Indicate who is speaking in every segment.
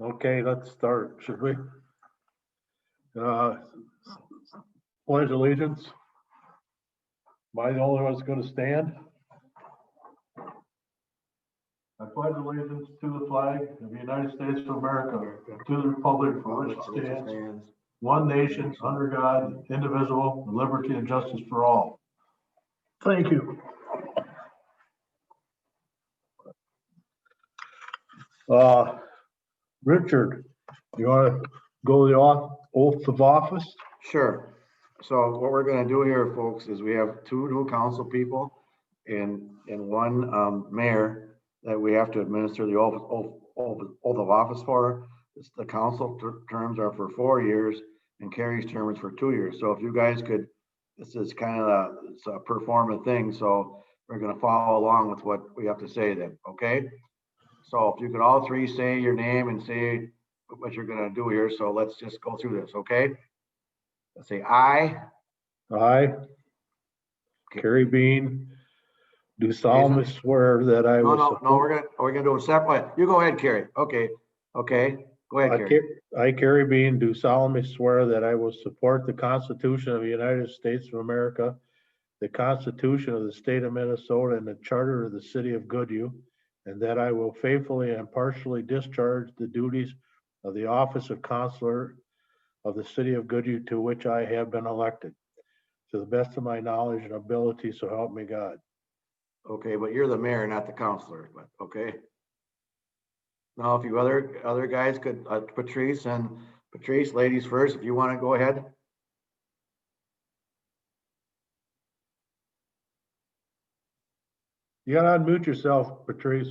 Speaker 1: Okay, let's start, should we? Pledge allegiance. Am I the only one that's going to stand? I pledge allegiance to the flag of the United States of America, to the republic for which it stands, one nation, under God, indivisible, with liberty and justice for all. Thank you. Richard, you want to go the oath of office?
Speaker 2: Sure. So what we're gonna do here, folks, is we have two new council people and one mayor that we have to administer the oath of office for. The council terms are for 4 years and Carrie's term is for 2 years. So if you guys could, this is kind of it's a performance thing, so we're gonna follow along with what we have to say then, okay? So if you could all three say your name and say what you're gonna do here. So let's just go through this, okay? Let's say I.
Speaker 1: I, Carrie Bean, do solemnly swear that I will.
Speaker 2: No, we're gonna do it separate. You go ahead, Carrie. Okay, go ahead, Carrie.
Speaker 1: I, Carrie Bean, do solemnly swear that I will support the Constitution of the United States of America, the Constitution of the State of Minnesota, and the Charter of the City of Goodhue, and that I will faithfully and impartially discharge the duties of the office of Councilor of the City of Goodhue to which I have been elected, to the best of my knowledge and ability, so help me God.
Speaker 2: Okay, but you're the mayor, not the councilor, but okay. Now, if you other guys could, Patrice, ladies first, if you want to go ahead.
Speaker 1: You gotta unmute yourself, Patrice.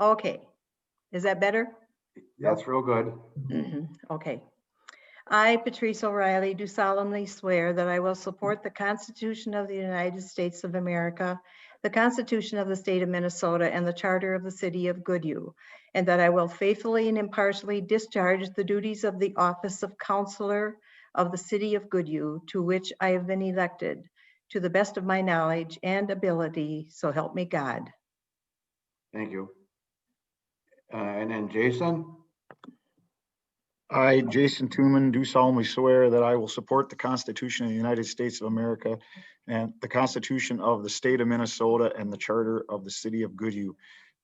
Speaker 3: Okay, is that better?
Speaker 2: That's real good.
Speaker 3: Okay. I, Patrice O'Reilly, do solemnly swear that I will support the Constitution of the United States of America, the Constitution of the State of Minnesota, and the Charter of the City of Goodhue, and that I will faithfully and impartially discharge the duties of the office of Councilor of the City of Goodhue, to which I have been elected, to the best of my knowledge and ability, so help me God.
Speaker 2: Thank you. And then Jason.
Speaker 4: I, Jason Tooman, do solemnly swear that I will support the Constitution of the United States of America and the Constitution of the State of Minnesota and the Charter of the City of Goodhue,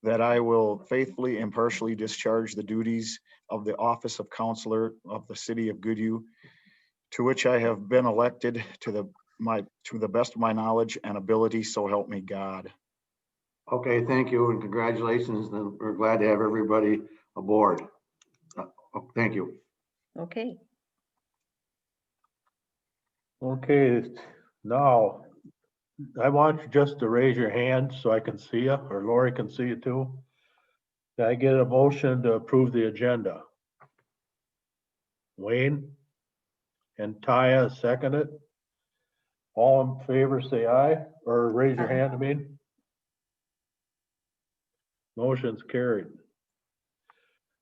Speaker 4: that I will faithfully and impartially discharge the duties of the office of Councilor of the City of Goodhue, to which I have been elected to the best of my knowledge and ability, so help me God.
Speaker 2: Okay, thank you and congratulations. And we're glad to have everybody aboard. Thank you.
Speaker 3: Okay.
Speaker 1: Okay, now I want you just to raise your hand so I can see you, or Lori can see you too. Can I get a motion to approve the agenda? Wayne and Taya second it. All in favor, say aye, or raise your hand, I mean. Motion's carried.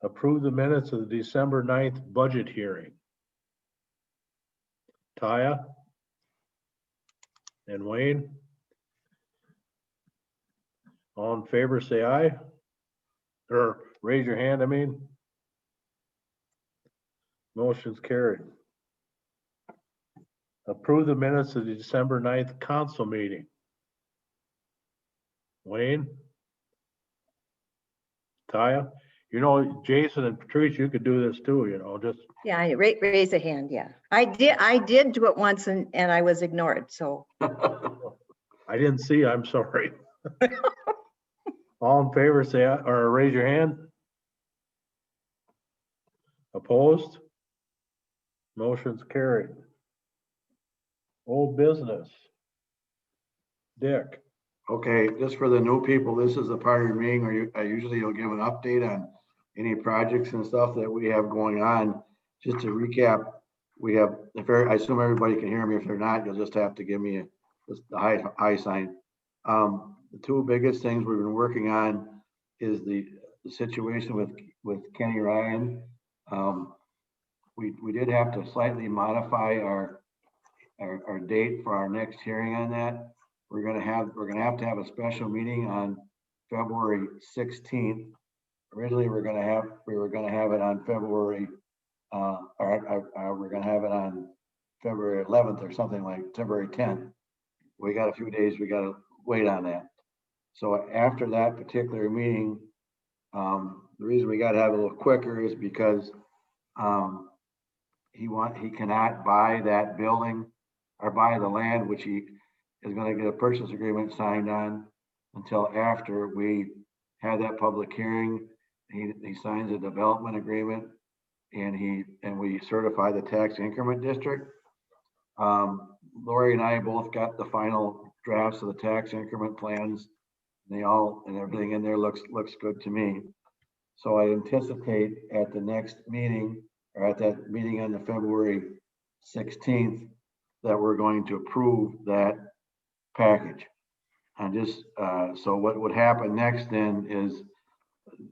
Speaker 1: Approve the minutes of the December 9th budget hearing. Taya and Wayne. All in favor, say aye. Or raise your hand, I mean. Motion's carried. Approve the minutes of the December 9th council meeting. Wayne. Taya. You know, Jason and Patrice, you could do this too, you know, just.
Speaker 3: Yeah, I raise a hand, yeah. I did do it once and I was ignored, so.
Speaker 1: I didn't see, I'm sorry. All in favor, say aye, or raise your hand. Opposed? Motion's carried. Old business. Dick.
Speaker 2: Okay, just for the new people, this is the part of your meeting where I usually will give an update on any projects and stuff that we have going on. Just to recap, we have, I assume everybody can hear me. If they're not, you'll just have to give me the high sign. The two biggest things we've been working on is the situation with Kenny Ryan. We did have to slightly modify our date for our next hearing on that. We're gonna have to have a special meeting on February 16th. Originally, we were gonna have it on February, we're gonna have it on February 11th or something, like February 10th. We got a few days, we gotta wait on that. So after that particular meeting, the reason we gotta have it a little quicker is because he cannot buy that building or buy the land, which he is gonna get a purchase agreement signed on until after we have that public hearing. He signs a development agreement and we certify the tax increment district. Lori and I both got the final drafts of the tax increment plans. And everything in there looks good to me. So I anticipate at the next meeting, or at that meeting on the February 16th, that we're going to approve that package. And just, so what would happen next then is,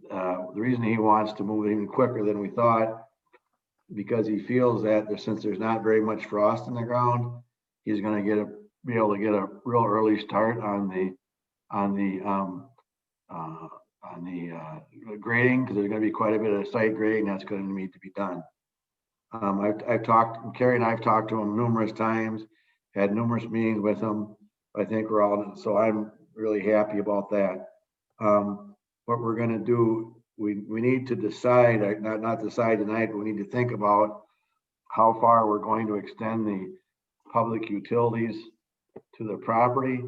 Speaker 2: the reason he wants to move it even quicker than we thought, because he feels that since there's not very much frost in the ground, he's gonna be able to get a real early start on the grading, because there's going to be quite a bit of site grading that's going to need to be done. Carrie and I've talked to him numerous times, had numerous meetings with him. I think so I'm really happy about that. What we're going to do, we need to decide, not decide tonight, but we need to think about how far we're going to extend the public utilities to the property.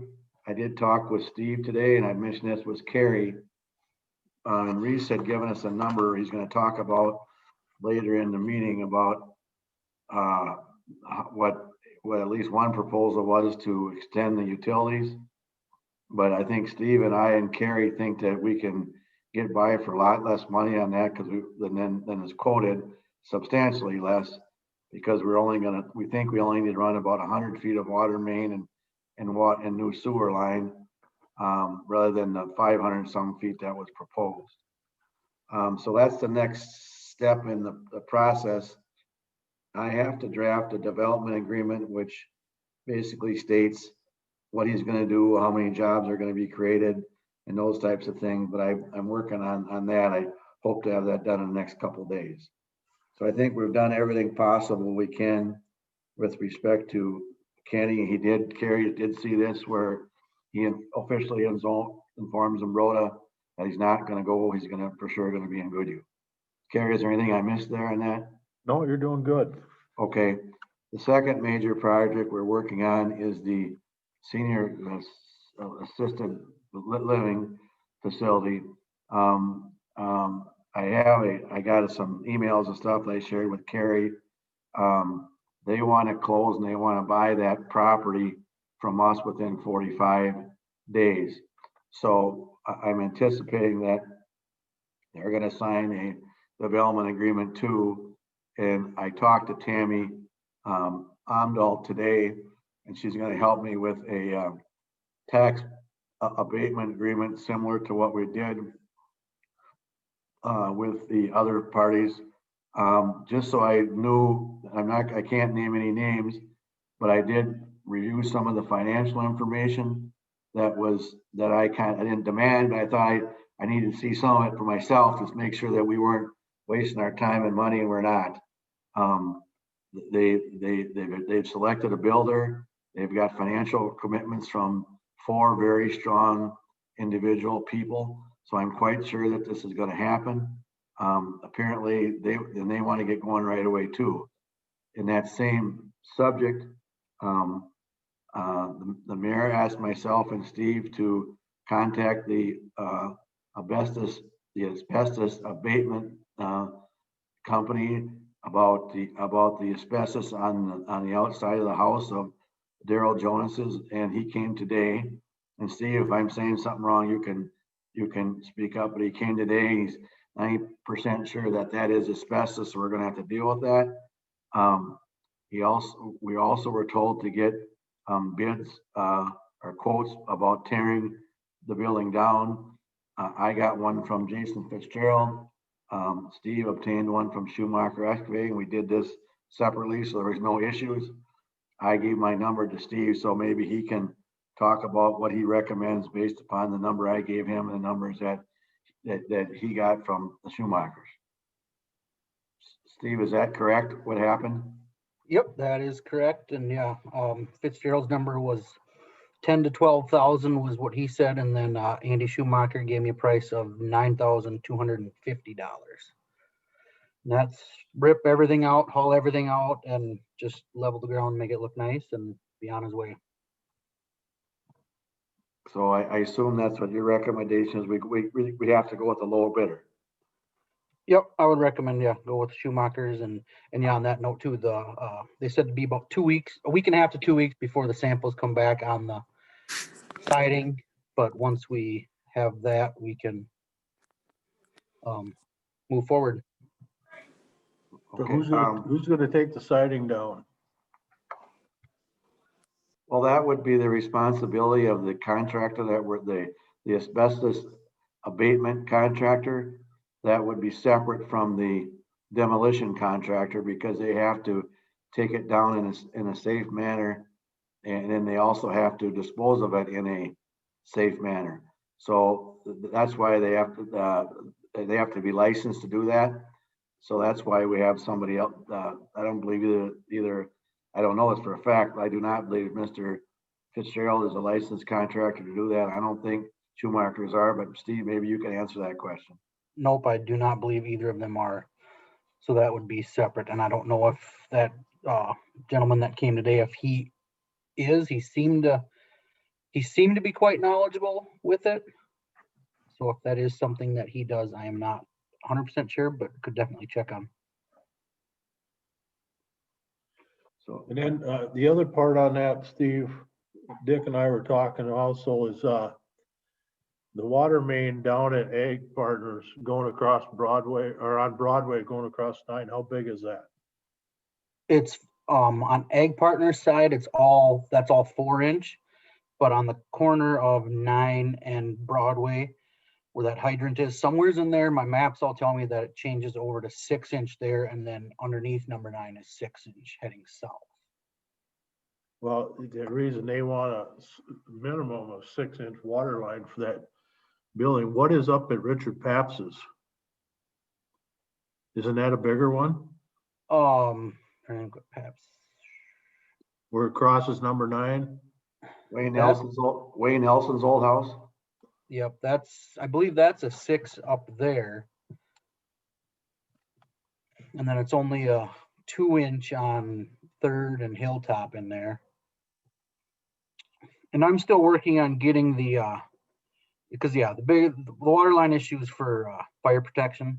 Speaker 2: I did talk with Steve today, and I mentioned this was Carrie. And Reese had given us a number he's going to talk about later in the meeting about what at least one proposal was to extend the utilities. But I think Steve and I and Carrie think that we can get by for a lot less money on that, because than is quoted, substantially less, because we think we only need to run about 100 feet of water main and new sewer line, rather than the 500 some feet that was proposed. So that's the next step in the process. I have to draft a development agreement, which basically states what he's going to do, how many jobs are going to be created, and those types of things. But I'm working on that. I hope to have that done in the next couple of days. So I think we've done everything possible we can with respect to Kenny. Carrie did see this, where he officially informs Rhoda that he's not going to go. He's for sure going to be in Goodhue. Carrie, is there anything I missed there on that?
Speaker 1: No, you're doing good.
Speaker 2: Okay. The second major project we're working on is the senior assisted living facility. I got some emails and stuff that I shared with Carrie. They want to close and they want to buy that property from us within 45 days. So I'm anticipating that they're going to sign a development agreement too. And I talked to Tammy Amdahl today, and she's going to help me with a tax abatement agreement similar to what we did with the other parties. Just so I knew, I can't name any names, but I did review some of the financial information that I didn't demand, but I thought I needed to see some of it for myself to make sure that we weren't wasting our time and money, and we're not. They've selected a builder. They've got financial commitments from 4 very strong individual people. So I'm quite sure that this is going to happen. Apparently they want to get going right away too. In that same subject, the mayor asked myself and Steve to contact the asbestos abatement company about the asbestos on the outside of the house of Daryl Jonas's, and he came today. And Steve, if I'm saying something wrong, you can speak up. But he came today. He's 90% sure that is asbestos, so we're going to have to deal with that. We also were told to get bids or quotes about tearing the building down. I got one from Jason Fitzgerald. Steve obtained one from Schumacher Excavating. We did this separately, so there was no issues. I gave my number to Steve, so maybe he can talk about what he recommends based upon the number I gave him and the numbers that he got from the Schumachers. Steve, is that correct? What happened?
Speaker 5: Yep, that is correct. And yeah, Fitzgerald's number was 10 to 12,000 was what he said. And then Andy Schumacher gave me a price of $9,250. And that's rip everything out, haul everything out, and just level the ground, make it look nice, and be on his way.
Speaker 2: So I assume that's what your recommendation is. We have to go with the lower bidder.
Speaker 5: Yep, I would recommend, yeah, go with Schumachers. And yeah, on that note too, they said to be about 2 weeks, a week and a half to 2 weeks before the samples come back on the siding. But once we have that, we can move forward.
Speaker 1: So
Speaker 2: Okay,
Speaker 1: who's gonna take the siding down?
Speaker 2: well, that would be the responsibility of the contractor that were the asbestos abatement contractor. That would be separate from the demolition contractor because they have to take it down in a safe manner. And then they also have to dispose of it in a safe manner. So that's why they have to be licensed to do that. So that's why we have somebody else. I don't believe either. I don't know this for a fact. I do not believe Mr. Fitzgerald is a licensed contractor to do that. I don't think Schumachers are, but Steve, maybe you can answer that question.
Speaker 5: Nope, I do not believe either of them are. So that would be separate. And I don't know if that gentleman that came today, if he is, he seemed to be quite knowledgeable with it. So if that is something that he does, I am not 100% sure, but could definitely check on.
Speaker 2: So
Speaker 1: And then the other part on that, Steve, Dick and I were talking also is the water main down at Ag Partners going across Broadway or on Broadway going across 9. How big is that?
Speaker 5: It's on Ag Partners side, that's all 4-inch, but on the corner of 9 and Broadway, where that hydrant is, somewhere's in there, my maps all tell me that it changes over to 6-inch there, and then underneath number 9 is 6-inch heading south.
Speaker 1: Well, the reason they want a minimum of 6-inch water line for that building, what is up at Richard Paps's? Isn't that a bigger one?
Speaker 5: Perhaps.
Speaker 1: Where it crosses number 9?
Speaker 2: Wayne Nelson's old house.
Speaker 5: Yep, I believe that's a 6 up there. And then it's only a 2-inch on 3rd and Hilltop in there. And I'm still working on getting because yeah, the water line issues for fire protection.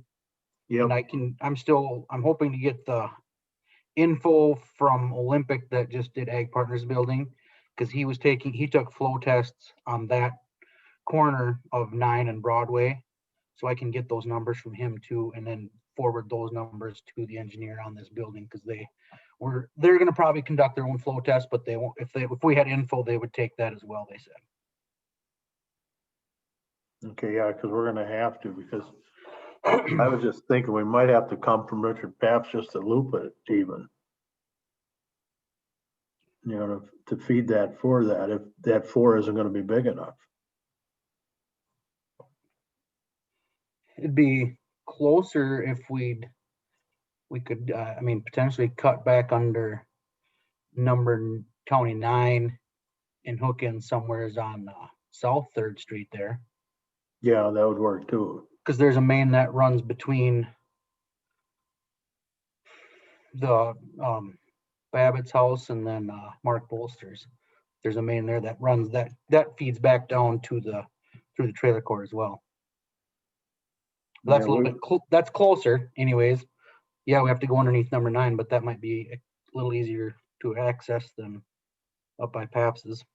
Speaker 1: Yep.
Speaker 5: And I'm hoping to get the info from Olympic that just did Ag Partners building, because he took flow tests on that corner of 9 and Broadway. So I can get those numbers from him too, and then forward those numbers to the engineer on this building, because they're going to probably conduct their own flow test, but they won't, if we had info, they would take that as well, they said.
Speaker 1: Okay, yeah, because we're gonna have to, because I was just thinking we might have to come from Richard Papst just to loop it even. You know, to feed that for that, if that 4 isn't gonna be big enough.
Speaker 5: It'd be closer if we could, potentially cut back under County 9 and hook in somewheres on South 3rd Street there.
Speaker 1: Yeah, that would work too.
Speaker 5: Because there's a main that runs between the Babbitt's house and then Mark Bolster's. There's a main there that runs that feeds back down to through the trailer court as well. That's
Speaker 1: Yeah,
Speaker 5: a little bit that's closer anyways. Yeah, we have to go underneath number 9, but that might be a little easier to access than up by Paps's.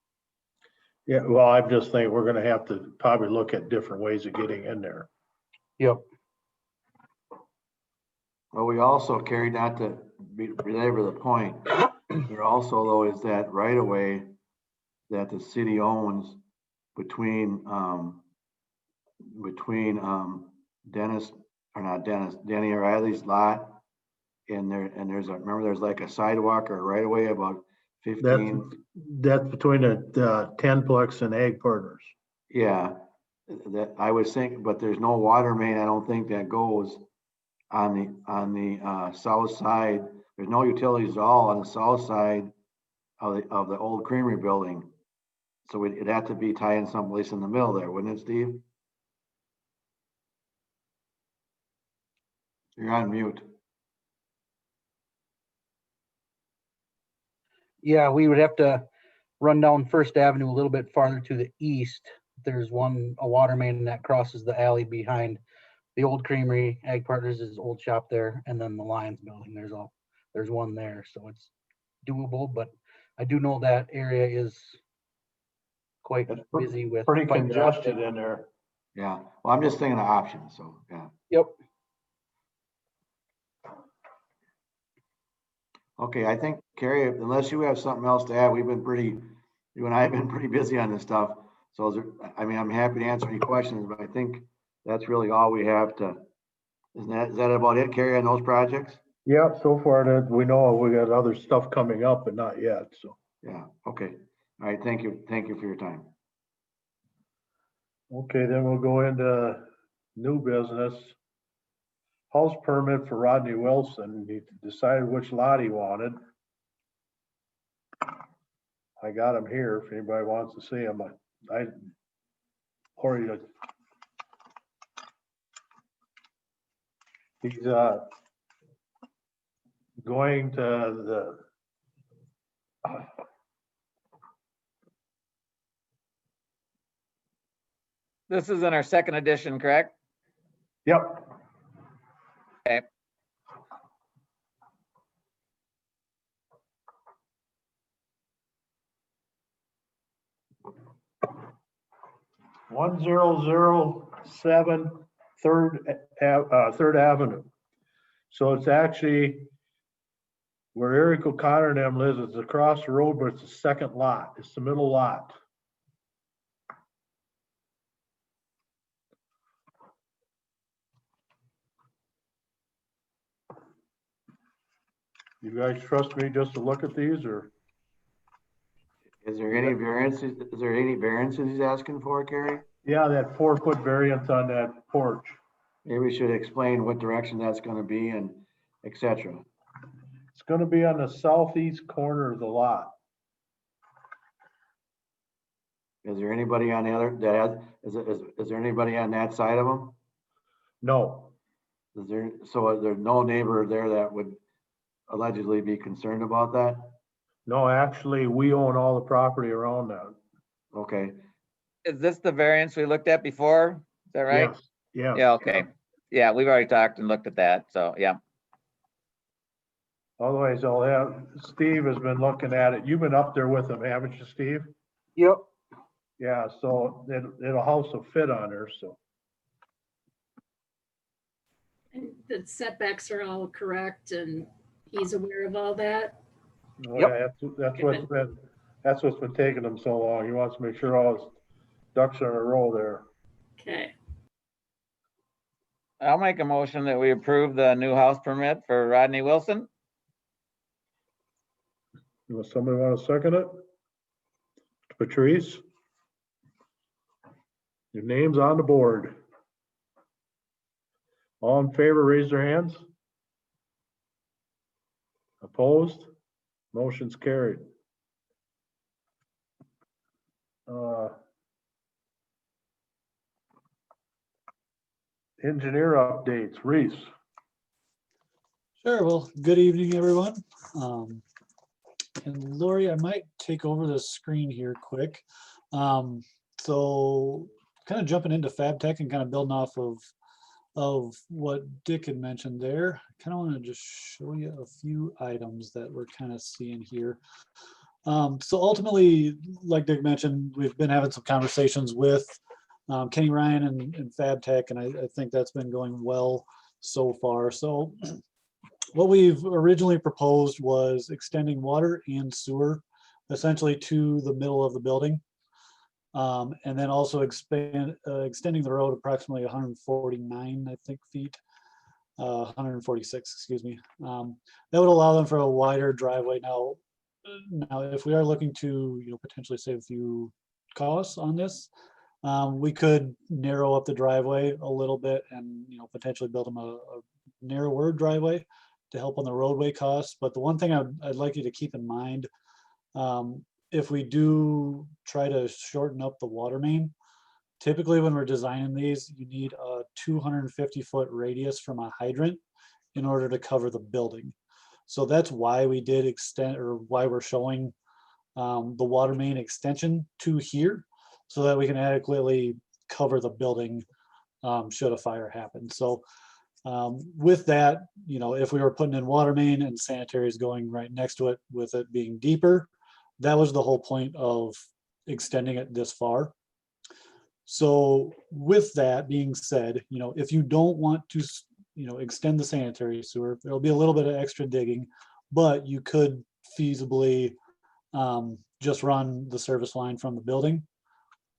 Speaker 1: Yeah, well, I'm just thinking we're gonna have to probably look at different ways of getting in there.
Speaker 5: Yep.
Speaker 2: Well, we also carried, not to belabor the point, there also though is that right of way that the city owns between Danny O'Reilly's lot and there's like a sidewalk or right of way about 15,
Speaker 1: That's between the Tenplex and Ag Partners.
Speaker 2: yeah. That I was thinking, but there's no water main, I don't think that goes on the south side. There's no utilities at all on the south side of the old creamery building. So it'd have to be tied in someplace in the middle there, wouldn't it, Steve? You're on mute.
Speaker 5: Yeah, we would have to run down First Avenue a little bit farther to the east. There's a water main that crosses the alley behind the old creamery. Ag Partners is old shop there, and then the Lions building. There's one there, so it's doable. But I do know that area is quite
Speaker 1: It's
Speaker 5: busy with
Speaker 1: Pretty
Speaker 5: fiber
Speaker 1: congested
Speaker 5: optic.
Speaker 1: in there.
Speaker 2: Yeah, well, I'm just thinking of options, so, yeah.
Speaker 5: Yep.
Speaker 2: Okay, I think, Carrie, unless you have something else to add, you and I have been pretty busy on this stuff. So, I'm happy to answer any questions, but I think that's really all we have to, is that about it, Carrie, on those projects?
Speaker 1: Yeah, so far that we know we got other stuff coming up, but not yet, so.
Speaker 2: Yeah, okay. All right, thank you for your time.
Speaker 1: Okay, then we'll go into new business. House permit for Rodney Wilson. He decided which lot he wanted. I got him here if anybody wants to see him. He's going to the
Speaker 6: This is in our second edition, correct?
Speaker 1: Yep.
Speaker 6: Okay.
Speaker 1: (1007) Third Avenue. So it's actually where Eric O'Connor and them lives. It's across the road, but it's the second lot. It's the middle lot. You guys trust me just to look at these, or?
Speaker 2: Is there any variances he's asking for, Carrie?
Speaker 1: Yeah, that 4-foot variance on that porch.
Speaker 2: Maybe we should explain what direction that's gonna be and et cetera.
Speaker 1: It's gonna be on the southeast corner of the lot.
Speaker 2: Is there anybody on the other, is there anybody on that side of them?
Speaker 1: No,
Speaker 2: So there's no neighbor there that would allegedly be concerned about that?
Speaker 1: no, actually, we own all the property around that.
Speaker 2: Okay,
Speaker 6: Is this the variance we looked at before? Is that right?
Speaker 1: Yes, yes.
Speaker 6: Yeah, okay. Yeah, we've already talked and looked at that, so, yeah.
Speaker 1: Otherwise, Steve has been looking at it. You've been up there with him, haven't you, Steve?
Speaker 5: Yep.
Speaker 1: Yeah, so it'll house will fit on there, so.
Speaker 7: And the setbacks are all correct and he's aware of all that.
Speaker 1: Oh, yeah, that's what's been taking him so long. He wants to make sure all his ducks are in a row there.
Speaker 7: Okay,
Speaker 6: I'll make a motion that we approve the new house permit for Rodney Wilson.
Speaker 1: Does somebody want to second it? Patrice? Your name's on the board. All in favor, raise their hands. Opposed? Motion's carried. Engineer updates, Reese.
Speaker 8: Sure. Well, good evening, everyone. And Lori, I might take over the screen here quick. So kind of jumping into FabTech and kind of building off of what Dick had mentioned there. I kind of want to just show you a few items that we're kind of seeing here. So ultimately, like Dick mentioned, we've been having some conversations with Kenny Ryan and FabTech, and I think that's been going well so far. So what we've originally proposed was extending water and sewer essentially to the middle of the building. And then also extending the road approximately 149, I think, feet, 146, excuse me. That would allow them for a wider driveway. Now, now, if we are looking to, potentially save a few costs on this, we could narrow up the driveway a little bit and, potentially build them a narrower driveway to help on the roadway costs. But the one thing I'd like you to keep in mind, if we do try to shorten up the water main, typically when we're designing these, you need a 250-foot radius from a hydrant in order to cover the building. So that's why we did extend, or why we're showing the water main extension to here, so that we can adequately cover the building should a fire happen. So with that, if we were putting in water main and sanitary is going right next to it, with it being deeper, that was the whole point of extending it this far. So with that being said, if you don't want to, extend the sanitary sewer, there'll be a little bit of extra digging, but you could feasibly just run the service line from the building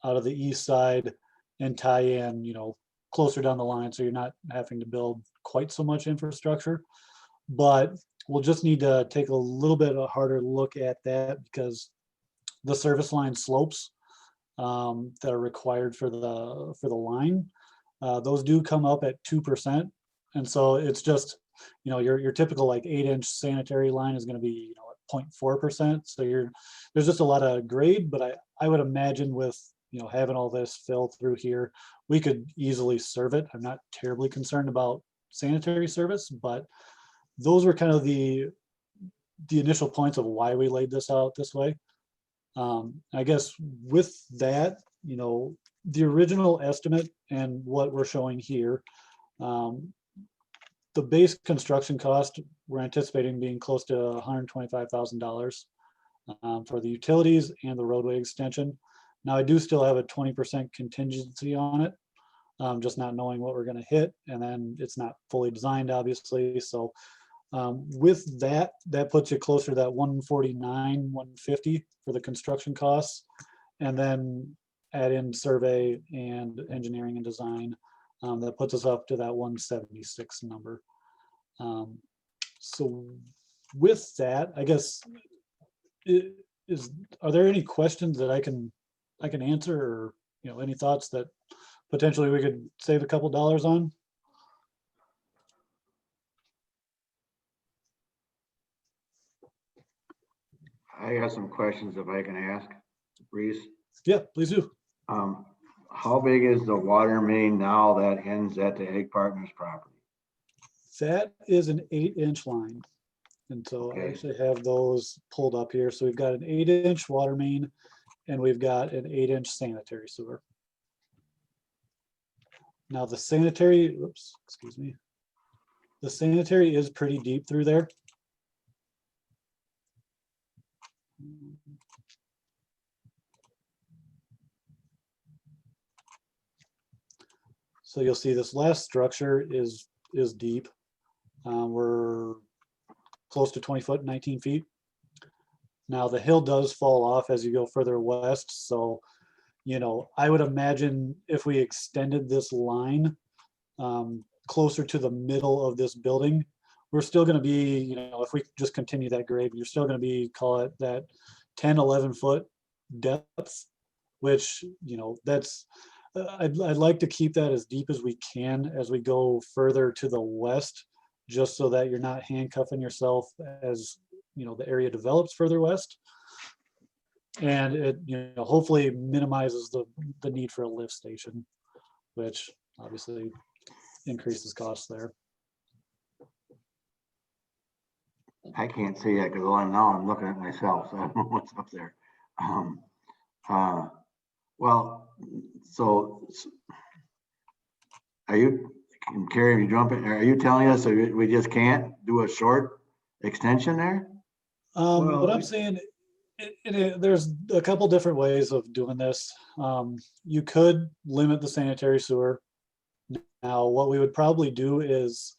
Speaker 8: out of the east side and tie in, closer down the line, so you're not having to build quite so much infrastructure. But we'll just need to take a little bit of a harder look at that, because the service line slopes that are required for the line, those do come up at 2%. And so it's just, your typical like 8-inch sanitary line is going to be, at 0.4%. So there's just a lot of grade, but I would imagine with, having all this fill through here, we could easily serve it. I'm not terribly concerned about sanitary service, but those were kind of the initial points of why we laid this out this way. I guess with that, the original estimate and what we're showing here, the base construction cost, we're anticipating being close to $125,000 for the utilities and the roadway extension. Now, I do still have a 20% contingency on it, just not knowing what we're going to hit, and then it's not fully designed, obviously. So with that, that puts you closer to that 149, 150 for the construction costs, and then add in survey and engineering and design. That puts us up to that 176 number. So with that, I guess, are there any questions that I can answer, or any thoughts that potentially we could save a couple dollars on?
Speaker 2: I got some questions if I can ask, Reese.
Speaker 8: Yeah, please do.
Speaker 2: How big is the water main now that ends at the Egg Partners property?
Speaker 8: That is an 8-inch line. And so I
Speaker 2: Okay.
Speaker 8: actually have those pulled up here. So we've got an 8-inch water main and we've got an 8-inch sanitary sewer. Now the sanitary, oops, excuse me. The sanitary is pretty deep through there. So you'll see this last structure is deep. We're close to 20 foot, 19 feet. Now the hill does fall off as you go further west. So, I would imagine if we extended this line closer to the middle of this building, we're still going to be, if we just continue that grade, you're still going to be, call it that 10, 11 foot depth, which, that's, I'd like to keep that as deep as we can as we go further to the west, just so that you're not handcuffing yourself as, the area develops further west. And it, hopefully minimizes the need for a lift station, which obviously increases costs there.
Speaker 2: I can't see it because now I'm looking at myself, so I don't know what's up there. Well, so are you, Carrie, are you jumping? Are you telling us that we just can't do a short extension there?
Speaker 8: What I'm saying, there's a couple different ways of doing this. You could limit the sanitary sewer. Now, what we would probably do is,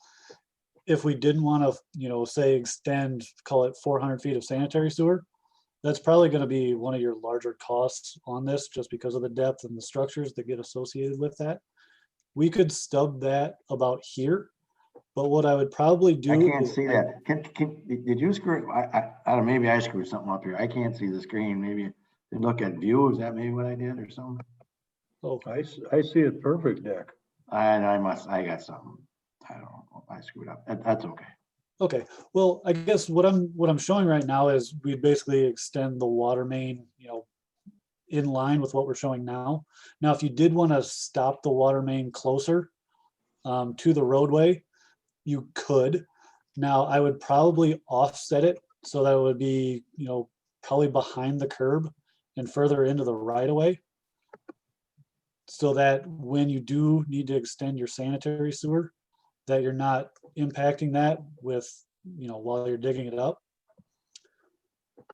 Speaker 8: if we didn't want to, say extend, call it 400 feet of sanitary sewer, that's probably going to be one of your larger costs on this, just because of the depth and the structures that get associated with that. We could stub that about here, But what I would probably do.
Speaker 2: I can't
Speaker 8: is
Speaker 2: see that. Did you screw, I don't, maybe I screwed something up here. I can't see the screen. Maybe look at view. Is that maybe what I did or something?
Speaker 8: Oh,
Speaker 1: I see it perfect, Dick.
Speaker 2: I got something. I don't know. I screwed up. That's okay.
Speaker 8: okay. Well, I guess what I'm showing right now is we basically extend the water main, in line with what we're showing now. Now, if you did want to stop the water main closer to the roadway, you could. Now, I would probably offset it so that it would be, probably behind the curb and further into the right of way. So that when you do need to extend your sanitary sewer, that you're not impacting that with, while you're digging it up.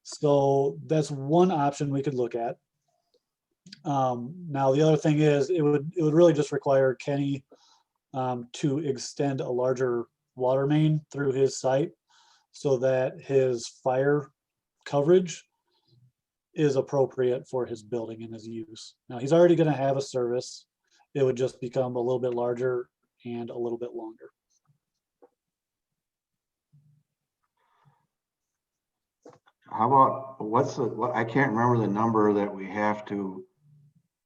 Speaker 8: So that's one option we could look at. Now, the other thing is it would really just require Kenny to extend a larger water main through his site so that his fire coverage is appropriate for his building and his use. Now, he's already going to have a service. It would just become a little bit larger and a little bit longer.
Speaker 2: How about, I can't remember the number that we have to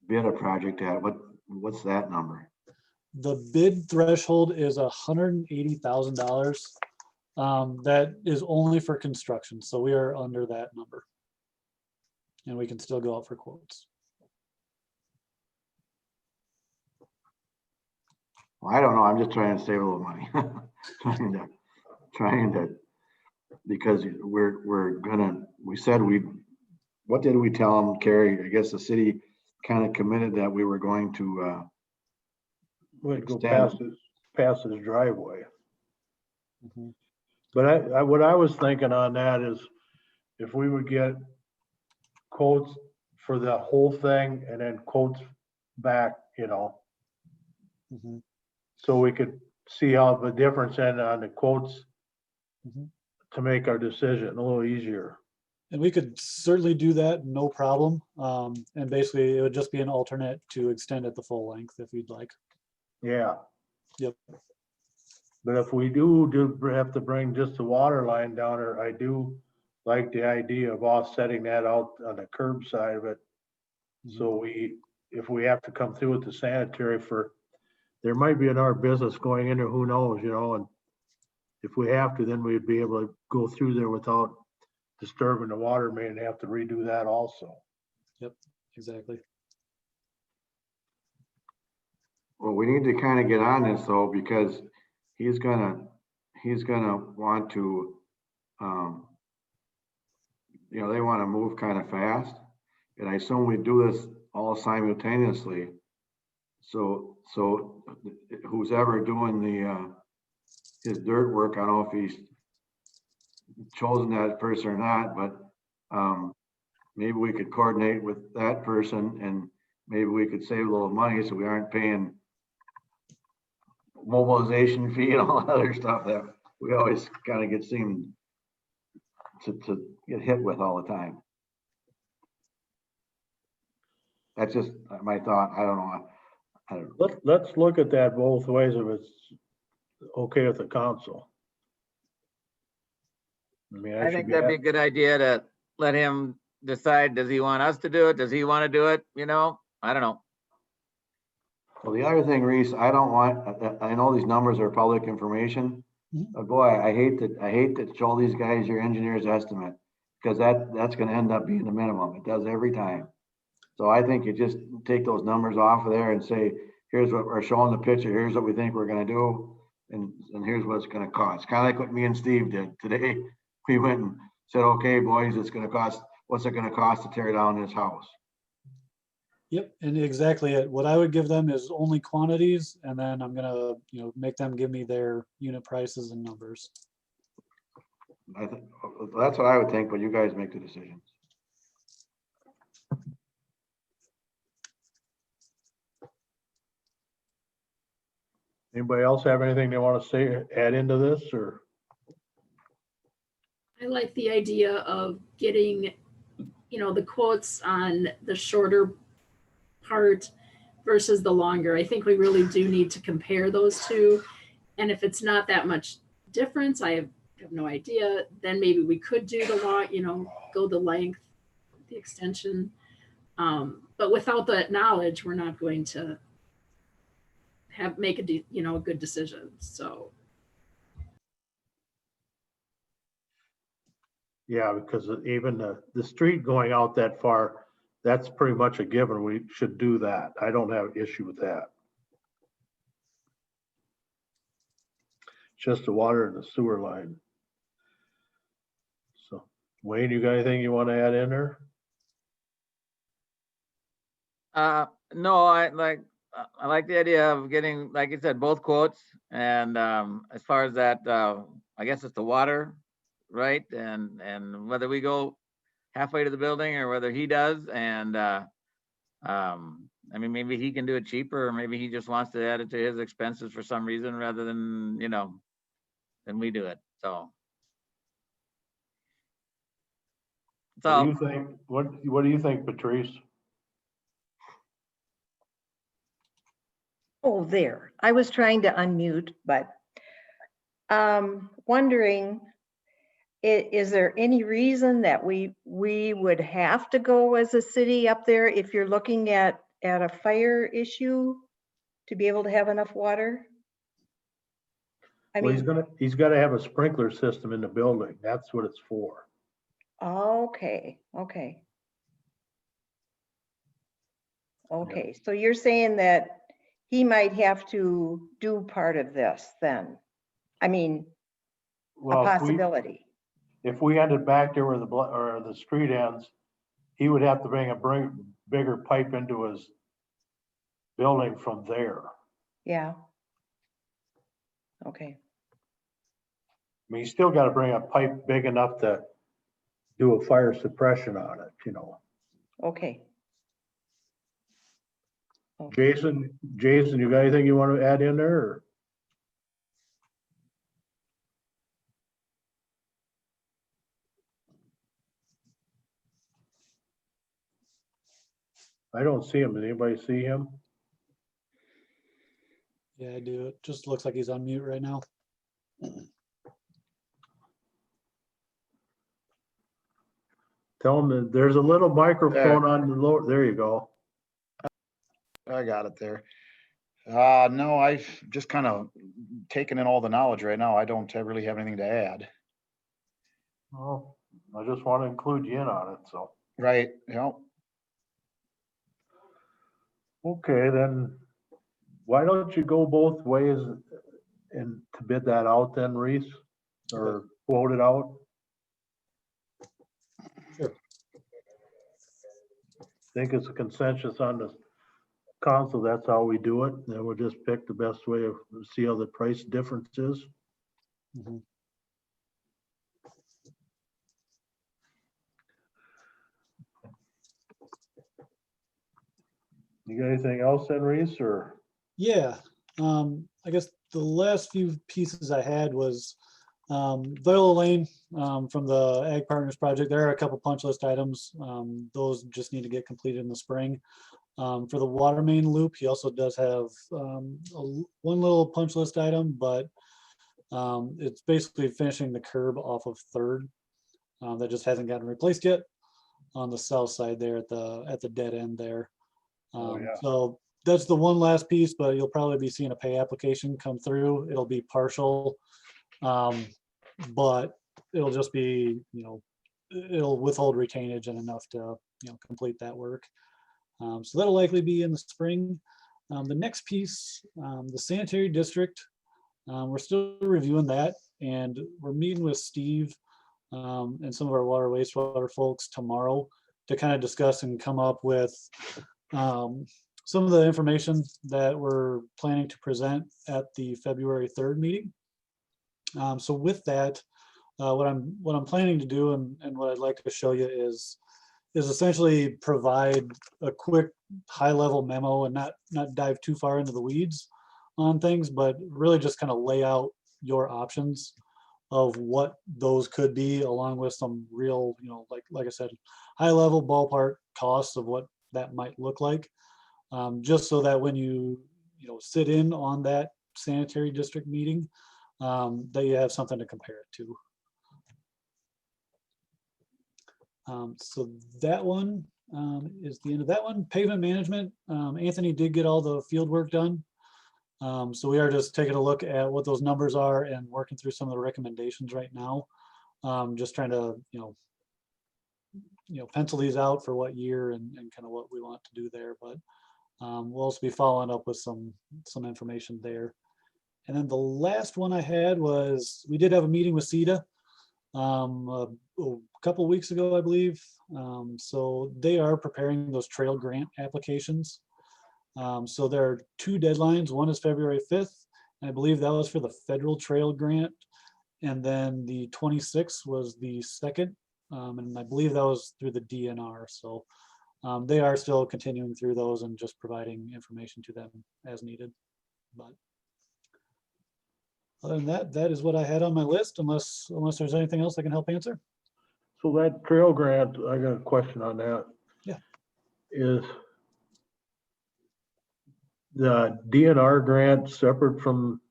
Speaker 2: bid a project at. What's that number?
Speaker 8: The bid threshold is $180,000. That is only for construction. So we are under that number. And we can still go out for quotes.
Speaker 2: Well, I don't know. I'm just trying to save a little money. trying to, because we said what did we tell them, Carrie? I guess the city kind of committed that we were going to,
Speaker 1: Would go
Speaker 2: extend.
Speaker 1: past his driveway.
Speaker 8: Mhm.
Speaker 1: But what I was thinking on that is if we would get quotes for the whole thing and then quotes back,
Speaker 8: Mhm.
Speaker 1: so we could see how the difference in on the quotes
Speaker 8: Mhm.
Speaker 1: to make our decision a little easier.
Speaker 8: And we could certainly do that, no problem. And basically it would just be an alternate to extend it the full length if you'd like.
Speaker 1: Yeah.
Speaker 8: Yep.
Speaker 1: But if we do have to bring just the water line down there, I do like the idea of offsetting that out on the curb side of it. So if we have to come through with the sanitary there might be another business going in there, who knows, and if we have to, then we'd be able to go through there without disturbing the water main and have to redo that also.
Speaker 8: Yep, exactly.
Speaker 2: Well, we need to kind of get on this though, because he's gonna want to, they want to move kind of fast. And I assume we do this all simultaneously. So who's ever doing his dirt work, I don't know if he's chosen that person or not, but maybe we could coordinate with that person and maybe we could save a little money so we aren't paying mobilization fee and all that other stuff that we always kind of seem to get hit with all the time. That's just my thought. I don't know.
Speaker 1: Let's look at that both ways if it's okay with the council.
Speaker 6: I think that'd be a good idea to let him decide. Does he want us to do it? Does he want to do it? I don't know.
Speaker 2: Well, the other thing, Reese, I know these numbers are public information, but boy, I hate to show these guys your engineer's estimate because that's going to end up being the minimum. It does every time. So I think you just take those numbers off of there and say, here's what we're showing the picture. Here's what we think we're going to do. And here's what it's going to cost. Kind of like what me and Steve did today. We went and said, okay, boys, what's it going to cost to tear down this house?
Speaker 8: Yep, and exactly it. What I would give them is only quantities, and then I'm gonna, make them give me their unit prices and numbers.
Speaker 2: I think that's what I would think, but you guys make the decisions.
Speaker 1: Anybody else have anything they want to say, add into this, or?
Speaker 7: I like the idea of getting, the quotes on the shorter part versus the longer. I think we really do need to compare those two And if it's not that much difference, I have no idea, then maybe we could do the law, go the length, the extension. But without that knowledge, we're not going to make a good decision. So
Speaker 1: Yeah, because even the street going out that far, that's pretty much a given. We should do that. I don't have an issue with that. Just the water and the sewer line. So Wayne, you got anything you want to add in there?
Speaker 6: No, I like the idea of getting, like you said, both quotes. And as far as that, I guess it's the water, right? And whether we go halfway to the building or whether he does. And I mean, maybe he can do it cheaper, or maybe he just wants to add it to his expenses for some reason rather than, than we do it. So.
Speaker 1: What do you think? What do you think, Patrice?
Speaker 3: Oh, there. I was trying to unmute, but wondering, is there any reason that we would have to go as a city up there if you're looking at a fire issue to be able to have enough water? I
Speaker 1: Well,
Speaker 3: mean,
Speaker 1: he's got to have a sprinkler system in the building. That's what it's for.
Speaker 3: okay. So you're saying that he might have to do part of this then? I mean, a
Speaker 1: Well,
Speaker 3: possibility.
Speaker 1: if we ended back there where the street ends, he would have to bring a bigger pipe into his building from there.
Speaker 3: Yeah. Okay.
Speaker 1: I mean, you still got to bring a pipe big enough to do a fire suppression on it,
Speaker 3: Okay.
Speaker 1: Jason, you got anything you want to add in there? Or? I don't see him. Does anybody see him?
Speaker 8: Yeah, I do. It just looks like he's on mute right now.
Speaker 1: Tell him that there's a little microphone on the lower. There you go.
Speaker 4: I got it there. No, I've just kind of taken in all the knowledge right now. I don't really have anything to add.
Speaker 1: Well, I just want to include you in on it, so.
Speaker 4: Right, yeah.
Speaker 1: Okay, then why don't you go both ways and to bid that out then, Reese? Or quote it out?
Speaker 8: Sure.
Speaker 1: Think it's a consensus on the council, that's how we do it. Then we'll just pick the best way of, see how the price difference is.
Speaker 8: Mhm.
Speaker 1: You got anything else then, Reese, or?
Speaker 8: Yeah, I guess the last few pieces I had was Viola Lane from the Ag Partners project. There are a couple punch list items. Those just need to get completed in the spring. For the water main loop, he also does have one little punch list item, but it's basically finishing the curb off of 3rd that just hasn't gotten replaced yet on the south side there at the dead end there. So that's the one last piece, but you'll probably be seeing a pay application come through. It'll be partial, but it'll just be, it'll withhold retainage and enough to, complete that work. So that'll likely be in the spring. The next piece, the sanitary district, we're still reviewing that, and we're meeting with Steve and some of our water wastewater folks tomorrow to kind of discuss and come up with some of the information that we're planning to present at the February 3rd meeting. So with that, what I'm planning to do and what I'd like to show you is essentially provide a quick high-level memo and not dive too far into the weeds on things, but really just kind of lay out your options of what those could be, along with some real, like I said, high-level ballpark costs of what that might look like, just so that when you sit in on that sanitary district meeting, that you have something to compare it to. So that one is the end of that one. Pavement management, Anthony did get all the field work done. So we are just taking a look at what those numbers are and working through some of the recommendations right now. Just trying to, pencil these out for what year and kind of what we want to do there. But we'll also be following up with some information there. And then the last one I had was, we did have a meeting with CETA a couple of weeks ago, I believe. So they are preparing those trail grant applications. So there are two deadlines. One is February 5th. And I believe that was for the federal trail grant. And then the 26th was the second. And I believe that was through the DNR. So they are still continuing through those and just providing information to them as needed. But other than that, that is what I had on my list, unless there's anything else I can help answer.
Speaker 1: So that trail grant, I got a question on that.
Speaker 8: Yeah.
Speaker 1: Is the DNR grant separate from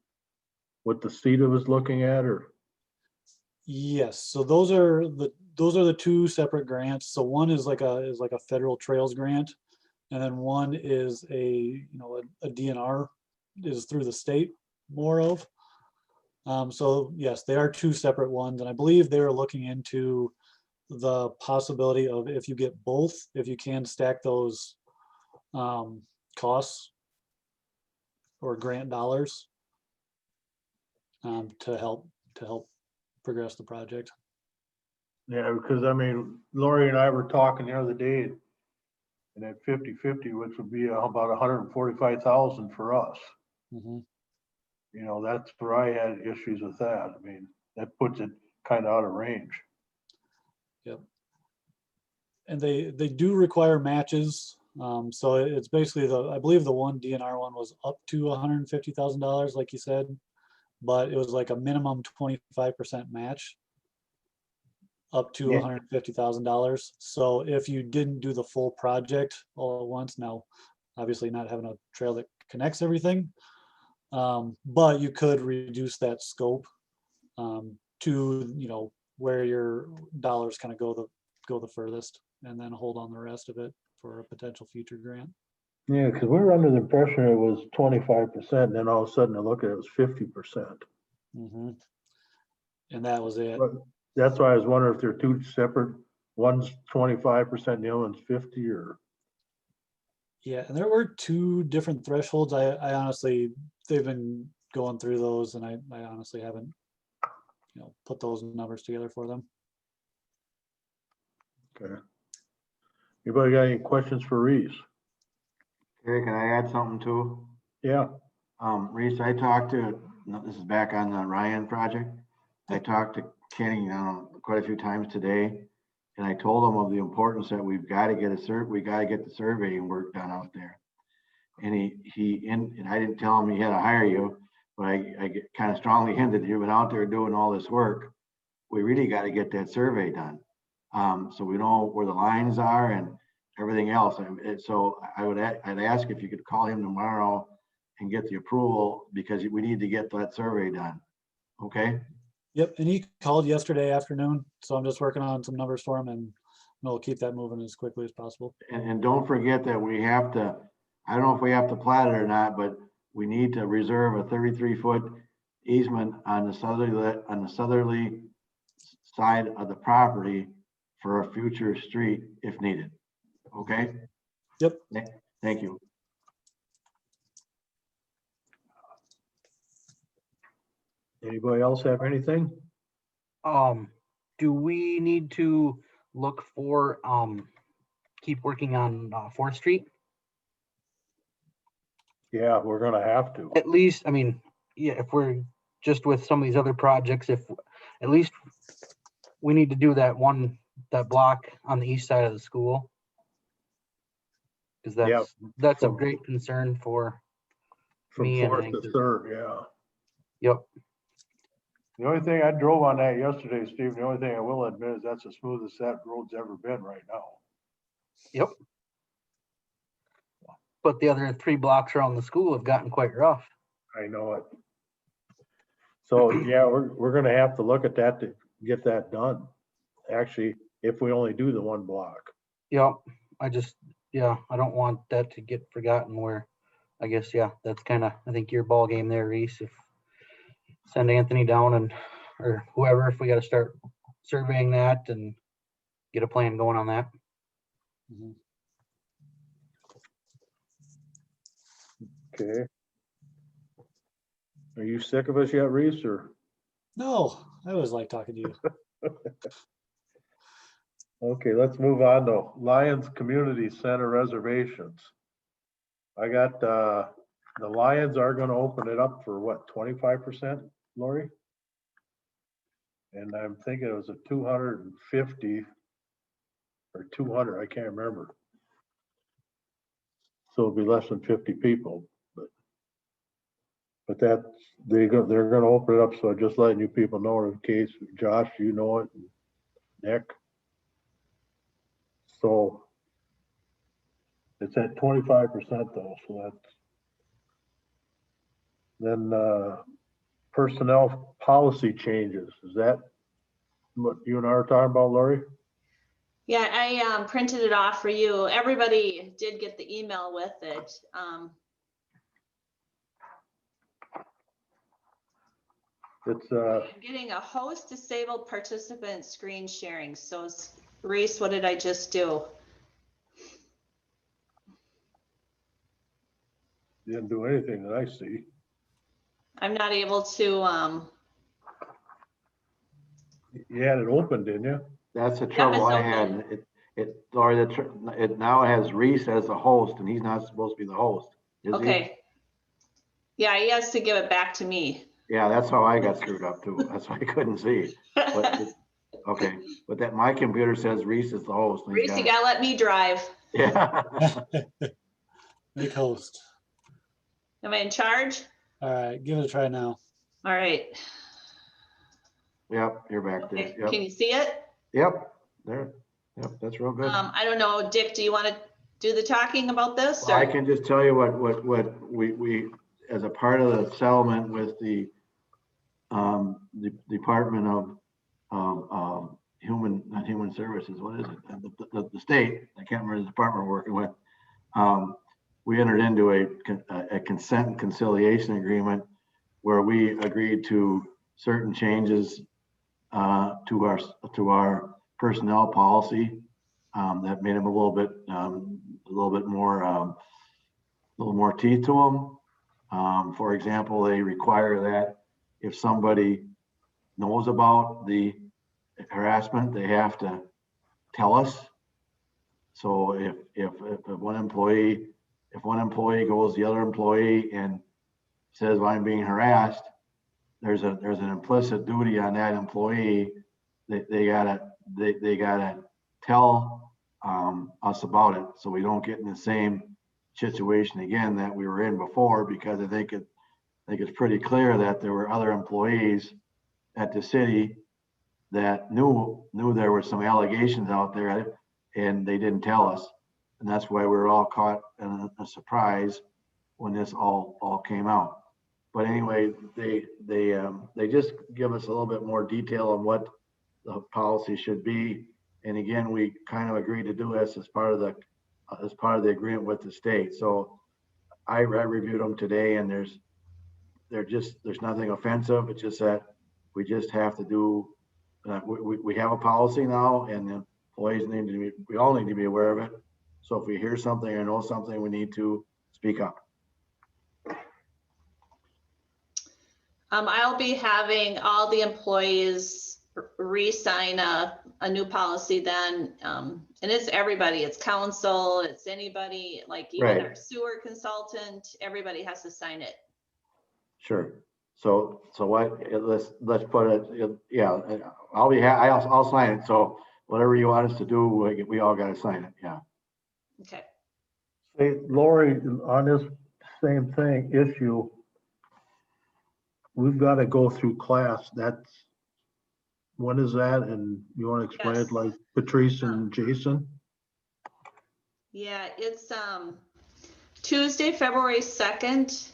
Speaker 1: what the CETA was looking at, or?
Speaker 8: Yes, so those are the two separate grants. So one is like a federal trails grant, and then one is a DNR is through the state more of. So yes, they are two separate ones, and I believe they are looking into the possibility of, if you get both, if you can stack those costs or grant dollars to help progress the project.
Speaker 1: Yeah, because I mean, Lori and I were talking the other day, and at 50/50, which would be about 145,000 for us.
Speaker 8: Mhm.
Speaker 1: That's where I had issues with that. I mean, that puts it kind of out of range.
Speaker 8: Yep. And they do require matches. So it's basically I believe the one DNR one was up to $150,000, like you said, but it was like a minimum 25% match up to
Speaker 1: Yeah.
Speaker 8: $150,000. So if you didn't do the full project all at once, now obviously not having a trail that connects everything, but you could reduce that scope to where your dollars kind of go the furthest, and then hold on the rest of it for a potential future grant.
Speaker 1: Yeah, because we were under the impression it was 25%, and then all of a sudden I look at it was 50%.
Speaker 8: Mm-hmm. And that was it.
Speaker 1: But that's why I was wondering if they're two separate, one's 25%, the other one's 50, or.
Speaker 8: Yeah, and there were two different thresholds. I honestly, they've been going through those, and I honestly haven't, put those numbers together for them.
Speaker 1: Okay. Anybody got any questions for Reese?
Speaker 2: Okay, can I add something too?
Speaker 1: Yeah.
Speaker 2: Reese, this is back on the Ryan project. I talked to Kenny quite a few times today, and I told him of the importance that we've got to get the surveying work done out there. And and I didn't tell him he had to hire you, but I kind of strongly hinted you've been out there doing all this work. We really got to get that survey done. So we know where the lines are and everything else. So I'd ask if you could call him tomorrow and get the approval, because we need to get that survey done. Okay?
Speaker 8: Yep, and he called yesterday afternoon, so I'm just working on some numbers for him, and we'll keep that moving as quickly as possible.
Speaker 2: And don't forget that we have to, I don't know if we have to plat it or not, but we need to reserve a 33-foot easement on the southerly side of the property for a future street if needed. Okay?
Speaker 8: Yep.
Speaker 2: Thank you.
Speaker 1: Anybody else have anything?
Speaker 5: Do we need to look for, keep working on 4th Street?
Speaker 1: Yeah, we're gonna have to.
Speaker 5: At least, I mean, yeah, if we're just with some of these other projects, if at least we need to do that block on the east side of the school. Because that's of great concern for
Speaker 1: From
Speaker 5: me.
Speaker 1: 4th to 3rd, yeah.
Speaker 5: Yep.
Speaker 1: The only thing, I drove on that yesterday, Steve, the only thing I will admit is that's the smoothest that road's ever been right now.
Speaker 5: Yep. But the other 3 blocks around the school have gotten quite rough.
Speaker 1: I know it. So, yeah, we're gonna have to look at that to get that done. Actually, if we only do the one block.
Speaker 5: Yep, I just, yeah, I don't want that to get forgotten where, I guess, yeah, that's kind of, I think your ball game there, Reese, if send Anthony down and, or whoever, if we got to start surveying that and get a plan going on that.
Speaker 8: Mhm.
Speaker 1: Okay. Are you sick of us yet, Reese, or?
Speaker 8: No, I always like talking to you.
Speaker 1: Okay, let's move on to Lions Community Center reservations. I got, the Lions are gonna open it up for what, 25%, Lori? And I'm thinking it was a 250 or 200, I can't remember. So it'll be less than 50 people, but that's, they're gonna open it up, so just letting you people know in case, Josh, you know it, and Nick. So it's at 25% though, so that's. Then personnel policy changes, is that what you and I are talking about, Lori?
Speaker 9: Yeah, I printed it off for you. Everybody did get the email with it.
Speaker 1: It's
Speaker 9: I'm getting a host disabled participant screen sharing. So Reese, what did I just do?
Speaker 1: didn't do anything that I see.
Speaker 9: I'm not able to,
Speaker 1: You had it open, didn't you?
Speaker 2: That's the
Speaker 9: Yep,
Speaker 2: trouble
Speaker 9: it's
Speaker 2: I
Speaker 9: open.
Speaker 2: had. Lori, it now has Reese as the host and he's not supposed to be the host, is he?
Speaker 9: okay. Yeah, he has to give it back to me.
Speaker 2: Yeah, that's how I got screwed up too. That's why I couldn't see. But, okay, but that, my computer says Reese is the host. and he's
Speaker 9: Reese, you
Speaker 2: got
Speaker 9: gotta let me drive.
Speaker 2: it. Yeah.
Speaker 8: Make host.
Speaker 9: Am I in charge?
Speaker 8: All right, give it a try now.
Speaker 9: All right.
Speaker 2: Yep, you're back there.
Speaker 9: Okay,
Speaker 2: Yep,
Speaker 9: can you see it?
Speaker 2: yep, there. Yep, that's real good.
Speaker 9: I don't know, Dick, do you want to do the talking about this?
Speaker 2: Well, I
Speaker 9: Or
Speaker 2: can just tell you what we, as a part of the settlement with the Department of, not Human Services, what is it? The state, I can't remember the department we're working with. We entered into a consent and conciliation agreement where we agreed to certain changes to our personnel policy that made them a little bit more teeth to them. For example, they require that if somebody knows about the harassment, they have to tell us. So if one employee goes to the other employee and says, well, I'm being harassed, there's an implicit duty on that employee that they gotta tell us about it, so we don't get in the same situation again that we were in before, because I think it's pretty clear that there were other employees at the city that knew there were some allegations out there and they didn't tell us. And that's why we were all caught in a surprise when this all came out. But anyway, they just give us a little bit more detail on what the policy should be. And again, we kind of agreed to do this as part of the agreement with the state. So I reviewed them today, and there's nothing offensive. It's just that we just have to do. We have a policy now, and the employees we all need to be aware of it. So if we hear something or know something, we need to speak up.
Speaker 9: I'll be having all the employees re-sign a new policy then. And it's everybody, it's council, it's anybody, like even
Speaker 2: Right.
Speaker 9: our sewer consultant, everybody has to sign it.
Speaker 2: Sure. So let's put it, yeah, I'll sign it. So whatever you want us to do, we all got to sign it. Yeah.
Speaker 9: Okay.
Speaker 1: Hey, Lori, on this same thing issue, we've got to go through class. When is that? And you want to explain
Speaker 9: Yes.
Speaker 1: it like Patrice and Jason?
Speaker 9: Yeah, it's Tuesday, February 2nd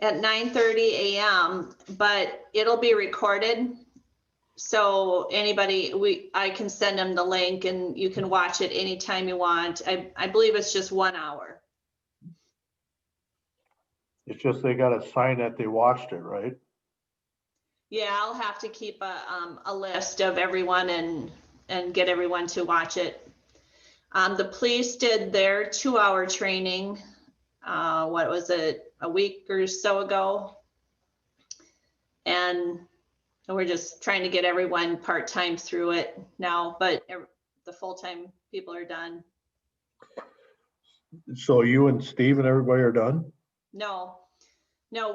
Speaker 9: at 9:30 a.m., but it'll be recorded. So anybody, I can send them the link and you can watch it anytime you want. I believe it's just 1 hour.
Speaker 1: It's just they gotta sign that they watched it, right?
Speaker 9: Yeah, I'll have to keep a list of everyone and get everyone to watch it. The police did their 2-hour training, what was it, a week or so ago? And we're just trying to get everyone part-time through it now, but the full-time people are done.
Speaker 1: So you and Steve and everybody are done?
Speaker 9: No,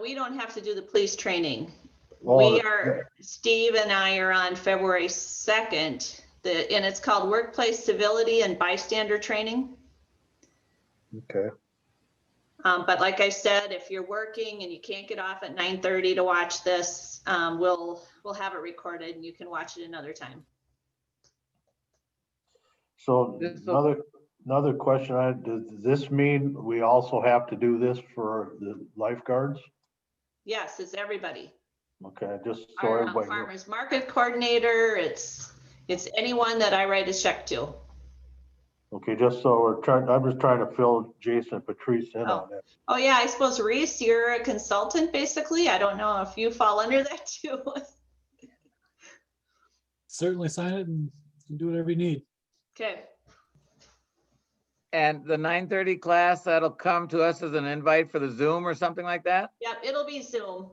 Speaker 9: we don't have to do the police training.
Speaker 1: Well,
Speaker 9: Steve and I are on February 2nd, and it's called Workplace Civility and Bystander Training.
Speaker 1: Okay.
Speaker 9: But like I said, if you're working and you can't get off at 9:30 to watch this, we'll have it recorded and you can watch it another time.
Speaker 1: So another question, does this mean we also have to do this for the lifeguards?
Speaker 9: Yes, it's everybody.
Speaker 1: Okay, just so
Speaker 9: Our
Speaker 1: everybody knows.
Speaker 9: farmers market coordinator, it's anyone that I write a check to.
Speaker 1: Okay, just so I'm just trying to fill Jason and Patrice in on it.
Speaker 9: Oh yeah, I suppose Reese, you're a consultant basically. I don't know if you fall under that too.
Speaker 8: Certainly sign it and do whatever you need.
Speaker 9: Okay.
Speaker 6: And the 9:30 class, that'll come to us as an invite for the Zoom or something like that
Speaker 9: Yep, it'll be Zoom.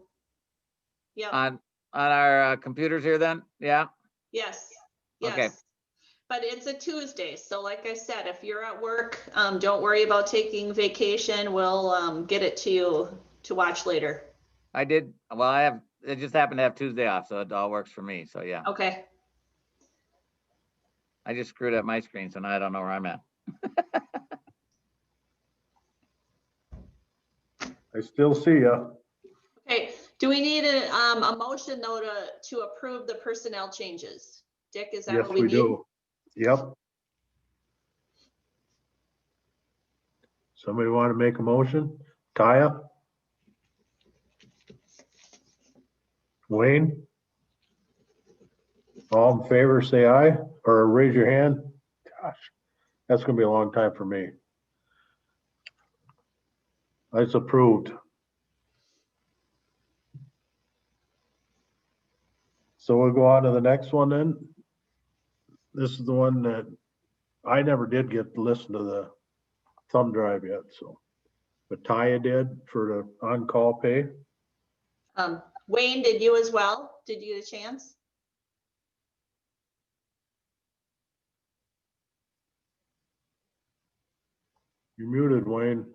Speaker 9: Yep.
Speaker 6: on our computers here then? Yeah.
Speaker 9: Yes.
Speaker 6: Okay.
Speaker 9: Yes. But it's a Tuesday. So like I said, if you're at work, don't worry about taking vacation. We'll get it to you to watch later.
Speaker 6: I just happened to have Tuesday off, so it all works for me. So yeah,
Speaker 9: Okay.
Speaker 6: I just screwed up my screen, so now I don't know where I'm at.
Speaker 1: I still see you.
Speaker 9: Okay. Do we need a motion though to approve the personnel changes? Dick, is that
Speaker 1: Yes,
Speaker 9: what we
Speaker 1: we
Speaker 9: need?
Speaker 1: do. Yep. Somebody want to make a motion? Kaya? Wayne? All in favor, say aye, or raise your hand. Gosh, that's gonna be a long time for me. That's approved. So we'll go on to the next one then. This is the one that I never did get to listen to the thumb drive yet, so. But Taya did for the on-call pay.
Speaker 9: Wayne, did you as well? Did you get a chance?
Speaker 1: You're muted, Wayne.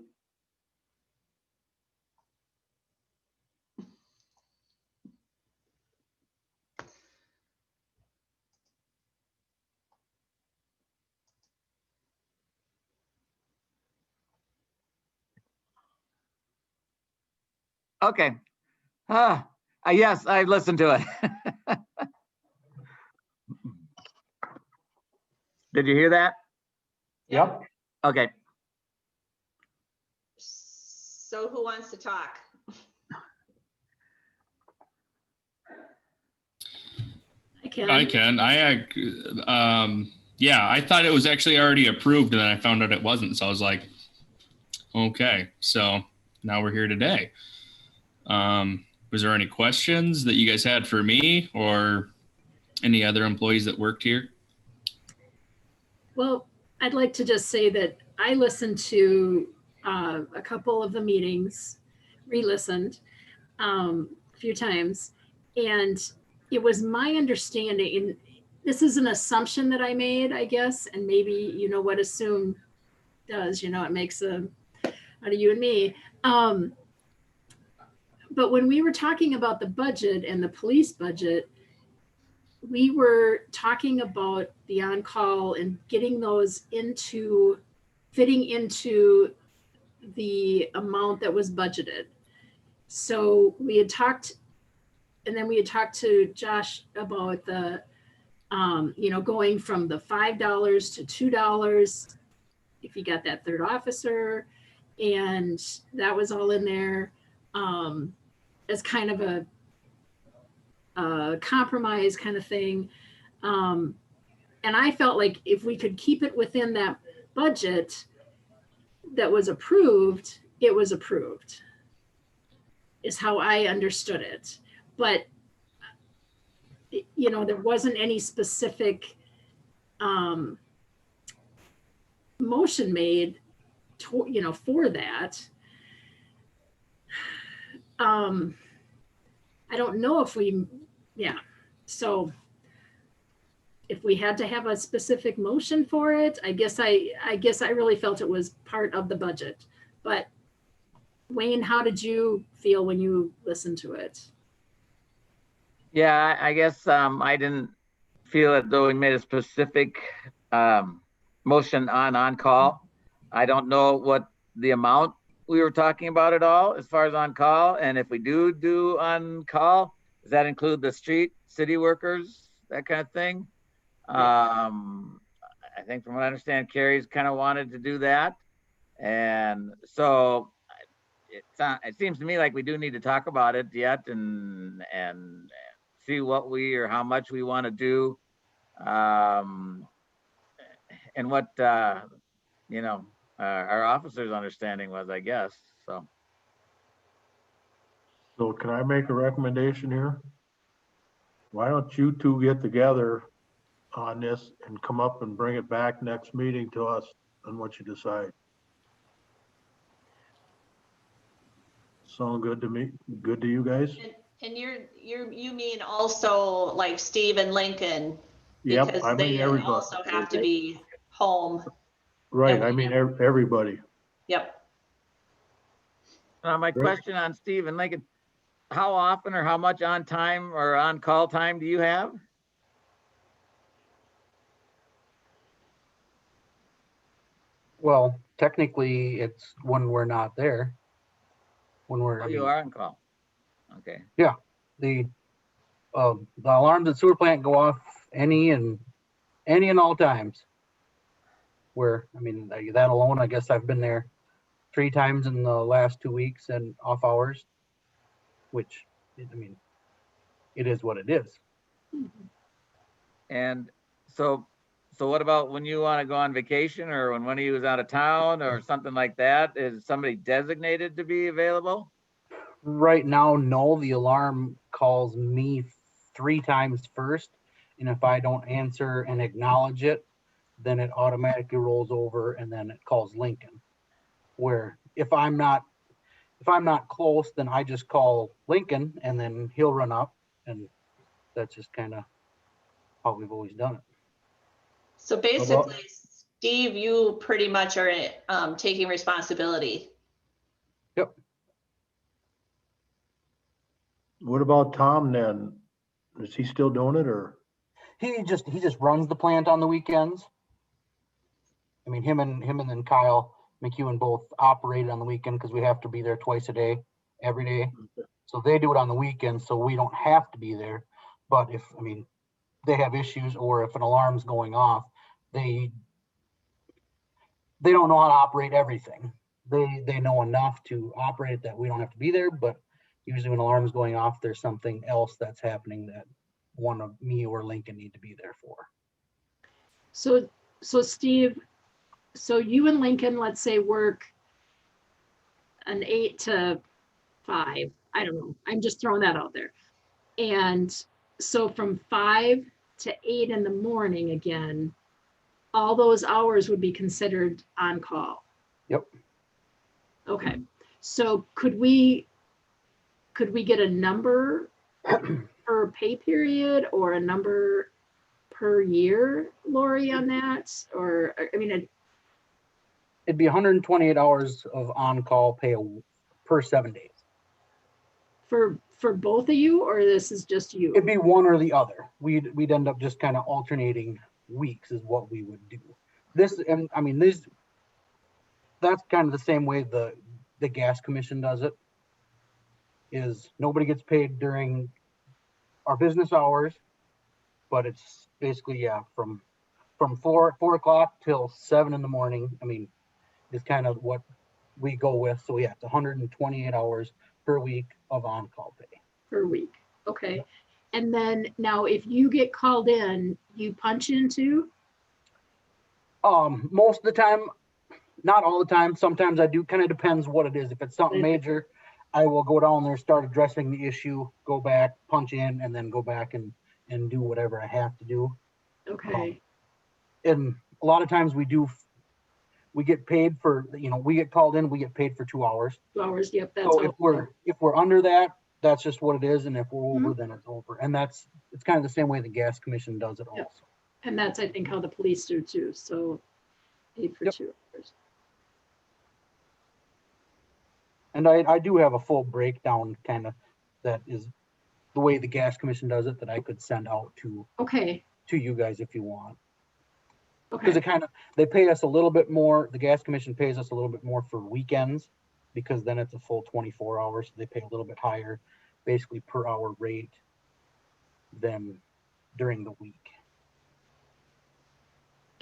Speaker 6: Okay. Yes, I listened to it. Did you hear that?
Speaker 1: Yep.
Speaker 6: Okay.
Speaker 9: So who wants to talk?
Speaker 7: I
Speaker 10: I can. Yeah, I thought it was actually already approved, and then I found out it wasn't. So I was like, okay. So now we're here today. Was there any questions that you guys had for me or any other employees that worked here?
Speaker 7: Well, I'd like to just say that I listened to a couple of the meetings, re-listened a few times, and it was my understanding, and this is an assumption that I made, I guess, and maybe you know what assume does, it makes out of you and me. But when we were talking about the budget and the police budget, we were talking about the on-call and getting those fitting into the amount that was budgeted. So we had talked, and then we had talked to Josh about the, going from the $5 to $2 if you got that third officer, and that was all in there. as kind of a compromise kind of thing. And I felt like if we could keep it within that budget that was approved, it was approved, is how I understood it. But, you know, there wasn't any specific motion made to, you know, for that. I don't know if we, yeah. So if we had to have a specific motion for it, I guess I really felt it was part of the budget. But Wayne, how did you feel when you listened to it?
Speaker 6: Yeah, I guess I didn't feel as though we made a specific motion on call. I don't know what the amount we were talking about at all as far as on call, and if we do on call, does that include the city workers, that kind of thing? I think from what I understand, Carrie's kind of wanted to do that, and so it seems to me like we do need to talk about it yet and see what or how much we want to do, and what you know, our officers' understanding was, I guess.
Speaker 1: So can I make a recommendation here? Why don't you two get together on this and come up and bring it back next meeting to us on what you decide? Sound good to me? Good to you guys?
Speaker 9: And you mean also like Steve and Lincoln?
Speaker 1: Yep,
Speaker 9: Because
Speaker 1: I mean
Speaker 9: they
Speaker 1: everybody.
Speaker 9: also have to be home.
Speaker 1: Right, I mean everybody.
Speaker 9: Yep.
Speaker 6: My question on Steve and Lincoln, how often or how much on time or on call time do you have?
Speaker 5: Well, technically, it's when we're not there. When we're,
Speaker 6: Oh, you are on call. Okay.
Speaker 5: the alarms at sewer plant go off any and all times. Where, I mean, that alone, I guess I've been there 3 times in the last 2 weeks and off hours, which, I mean, it is what it is.
Speaker 6: And so what about when you want to go on vacation or when one of you is out of town or something like that? Is somebody designated to be available?
Speaker 5: Right now, no, the alarm calls me 3 times first. And if I don't answer and acknowledge it, then it automatically rolls over and then it calls Lincoln. Where if I'm not close, then I just call Lincoln and then he'll run up, and that's just kind of how we've always done it.
Speaker 9: So basically, Steve, you pretty much are taking responsibility.
Speaker 5: Yep.
Speaker 1: What about Tom then? Is he still doing it or?
Speaker 5: He just runs the plant on the weekends. I mean, him and then Kyle McEwen both operate on the weekend because we have to be there twice a day, every day. So they do it on the weekend, so we don't have to be there. But if, I mean, they have issues or if an alarm's going off, they don't know how to operate everything. They know enough to operate that we don't have to be there, but usually when alarm's going off, there's something else that's happening that one of me or Lincoln need to be there for.
Speaker 7: So Steve, so you and Lincoln, let's say, work an 8 to 5. I don't know. I'm just throwing that out there. And so from 5 to 8 in the morning again, all those hours would be considered on call.
Speaker 5: Yep.
Speaker 7: Okay. So could we get a number per pay period or a number per year, Lori, on that? Or, I mean,
Speaker 5: it'd be 128 hours of on-call pay per 7 days.
Speaker 7: For both of you, or this is just you?
Speaker 5: It'd be one or the other. We'd end up just kind of alternating weeks is what we would do. This, and I mean, that's kind of the same way the gas commission does it. Is nobody gets paid during our business hours, but it's basically, yeah, from 4 o'clock till 7 in the morning. I mean, is kind of what we go with. So yeah, it's 128 hours per week of on-call pay.
Speaker 7: per week. Okay. And then now if you get called in, you punch into,
Speaker 5: Most of the time, not all the time. Sometimes I do, kind of depends what it is. If it's something major, I will go down there, start addressing the issue, go back, punch in, and then go back and do whatever I have to do.
Speaker 7: okay,
Speaker 5: And a lot of times we get paid for, we get called in, we get paid for 2 hours.
Speaker 7: 2 hours, yep, that's
Speaker 5: So
Speaker 7: all.
Speaker 5: if we're under that, that's just what it is. And if we're over, then it's over. And it's kind of the same way the gas commission does it
Speaker 7: Yep.
Speaker 5: also.
Speaker 7: And that's, I think, how the police do too, so paid for
Speaker 5: Yep.
Speaker 7: 2 hours.
Speaker 5: And I do have a full breakdown kind of that is the way the gas commission does it that I could send out to
Speaker 7: Okay,
Speaker 5: you guys if you want. Because
Speaker 7: okay,
Speaker 5: they pay us a little bit more. The gas commission pays us a little bit more for weekends because then it's a full 24 hours. So they pay a little bit higher, basically per hour rate than during the week.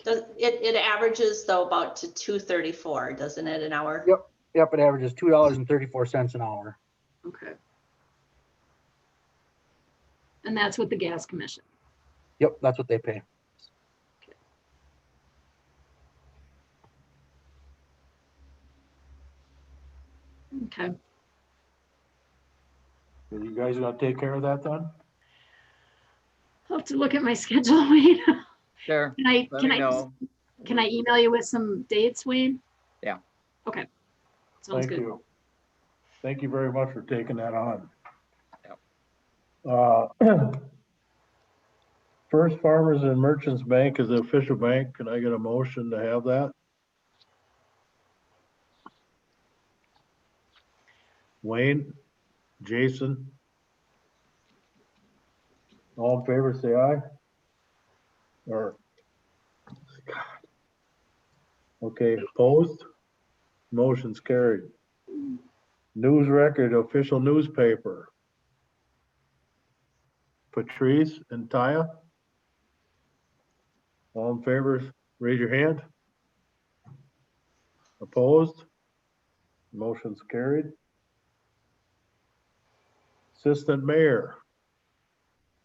Speaker 9: It averages though about to 234, doesn't it, an hour?
Speaker 5: Yep. Yep, it averages $2.34 an hour.
Speaker 7: okay. And that's with the gas commission.
Speaker 5: Yep, that's what they pay.
Speaker 7: Okay,
Speaker 1: Are you guys gonna take care of that then?
Speaker 7: I'll have to look at my schedule, Wayne.
Speaker 6: Sure.
Speaker 7: Can I,
Speaker 6: Let
Speaker 7: can
Speaker 6: me
Speaker 7: I,
Speaker 6: know.
Speaker 7: can I email you with some dates, Wayne?
Speaker 6: Yeah.
Speaker 7: Okay, sounds
Speaker 1: Thank
Speaker 7: good.
Speaker 1: you. Thank you very much for taking that on.
Speaker 6: Yep.
Speaker 1: First Farmers and Merchants Bank is the official bank. Can I get a motion to have that? Wayne, Jason? All in favor, say aye. Or, okay, opposed? Motion's carried. News Record, official newspaper. Patrice and Taya? All in favor, raise your hand. Opposed? Motion's carried. Assistant Mayor.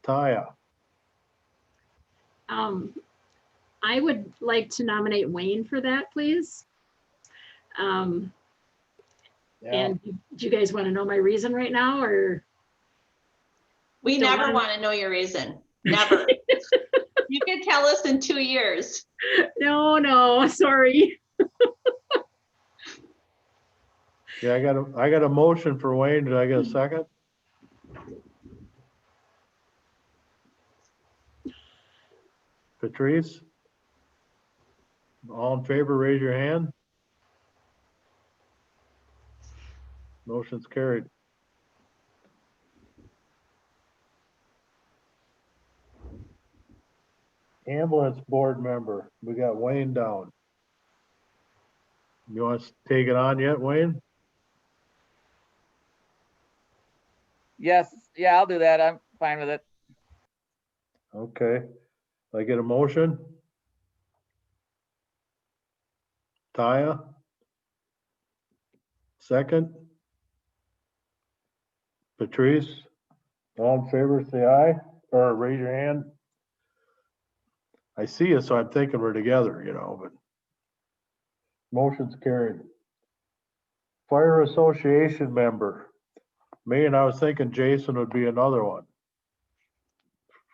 Speaker 1: Taya.
Speaker 7: I would like to nominate Wayne for that, please. And do you guys want to know my reason right now, or?
Speaker 9: We
Speaker 7: Don't
Speaker 9: never
Speaker 7: wanna-
Speaker 9: want to know your reason. Never. You can tell us in 2 years.
Speaker 7: No, sorry.
Speaker 1: Yeah, I got a motion for Wayne. Did I get a second? Patrice? All in favor, raise your hand. Motion's carried. Ambulance board member, we got Wayne down. You want to take it on yet, Wayne?
Speaker 6: Yes, yeah, I'll do that. I'm fine with it.
Speaker 1: Okay. I get a motion? Taya? Second? Patrice? All in favor, say aye, or raise your hand. I see you, so I'm thinking we're together, but motion's carried. Fire Association member. Me and I was thinking Jason would be another one.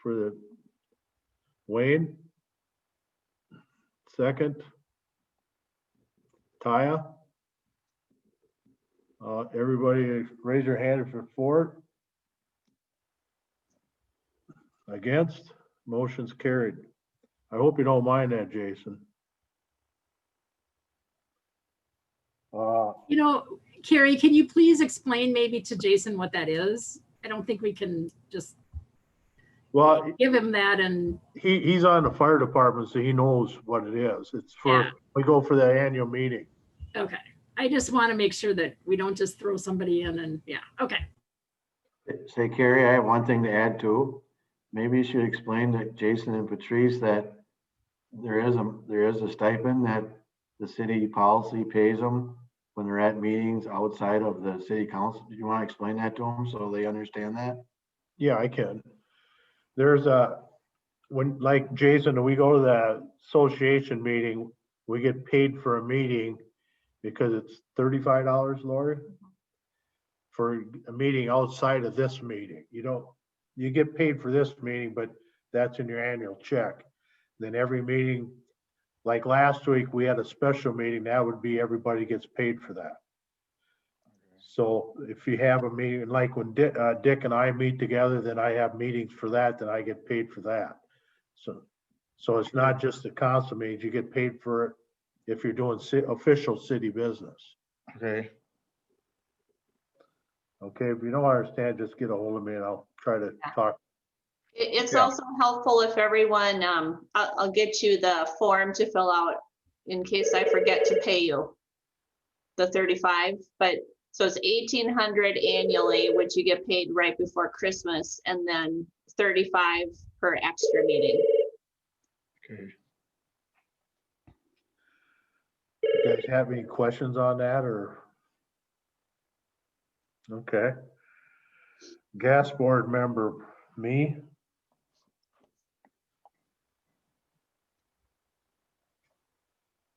Speaker 1: For the Wayne? Second? Taya? Everybody raise your hand if you're for it. Against? Motion's carried. I hope you don't mind that, Jason.
Speaker 7: Carrie, can you please explain maybe to Jason what that is? I don't think we can just
Speaker 1: Well,
Speaker 7: give him that and,
Speaker 1: he's on the fire department, so he knows what it is. It's for,
Speaker 7: Yeah.
Speaker 1: we go for the annual meeting.
Speaker 7: okay. I just want to make sure that we don't just throw somebody in and, yeah, okay.
Speaker 2: Say, Carrie, I have one thing to add too. Maybe you should explain to Jason and Patrice that there is a stipend that the city policy pays them when they're at meetings outside of the city council. Do you want to explain that to them so they understand that?
Speaker 1: Yeah, I can. There's when, like Jason, we go to the association meeting, we get paid for a meeting because it's $35, Lori, for a meeting outside of this meeting. You get paid for this meeting, but that's in your annual check. Then every meeting, like last week, we had a special meeting, that would be everybody gets paid for that. So if you have a meeting, like when Dick and I meet together, then I have meetings for that, then I get paid for that. So it's not just the council meetings, you get paid for it if you're doing official city business.
Speaker 2: Okay.
Speaker 1: Okay, if you don't understand, just get a hold of me and I'll try to talk.
Speaker 9: It's
Speaker 1: Yeah.
Speaker 9: also helpful if everyone, I'll get you the form to fill out in case I forget to pay you the 35, but so it's 1,800 annually, which you get paid right before Christmas, and then 35 per extra meeting.
Speaker 2: Okay.
Speaker 1: You guys have any questions on that or? Okay. Gas board member, me?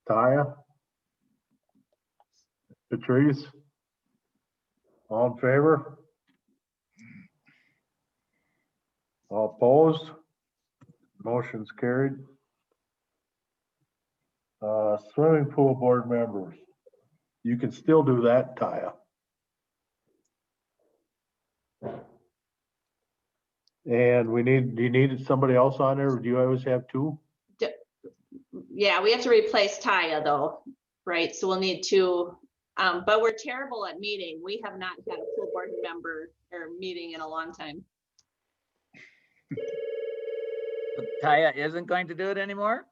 Speaker 1: Taya? Patrice? All in favor? All opposed? Motion's carried. Swimming pool board members. You can still do that, Taya. And do you need somebody else on there? Or do you always have two?
Speaker 9: Yeah, we have to replace Taya though, right? So we'll need two, but we're terrible at meeting. We have not had a full board member or meeting in a long time.
Speaker 6: But Taya isn't going to do it anymore?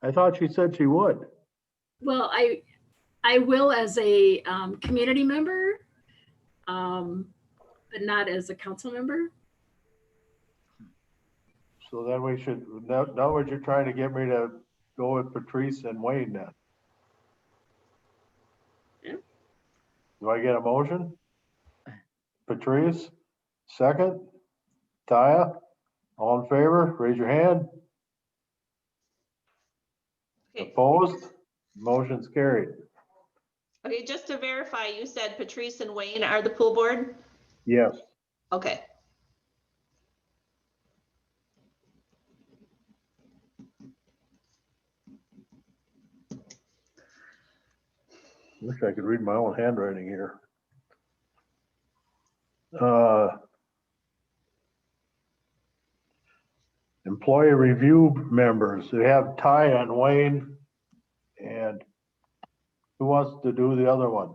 Speaker 1: I thought she said she would.
Speaker 7: Well, I will as a community member, but not as a council member.
Speaker 1: So then we should, now what you're trying to get me to go with Patrice and Wayne then?
Speaker 7: Yeah.
Speaker 1: Do I get a motion? Patrice, second. Taya, all in favor, raise your hand.
Speaker 9: Okay.
Speaker 1: Opposed? Motion's carried.
Speaker 9: Okay, just to verify, you said Patrice and Wayne are the pool board?
Speaker 1: Yes.
Speaker 9: Okay.
Speaker 1: Wish I could read my own handwriting here. Employee review members, we have Ty and Wayne, and who wants to do the other one?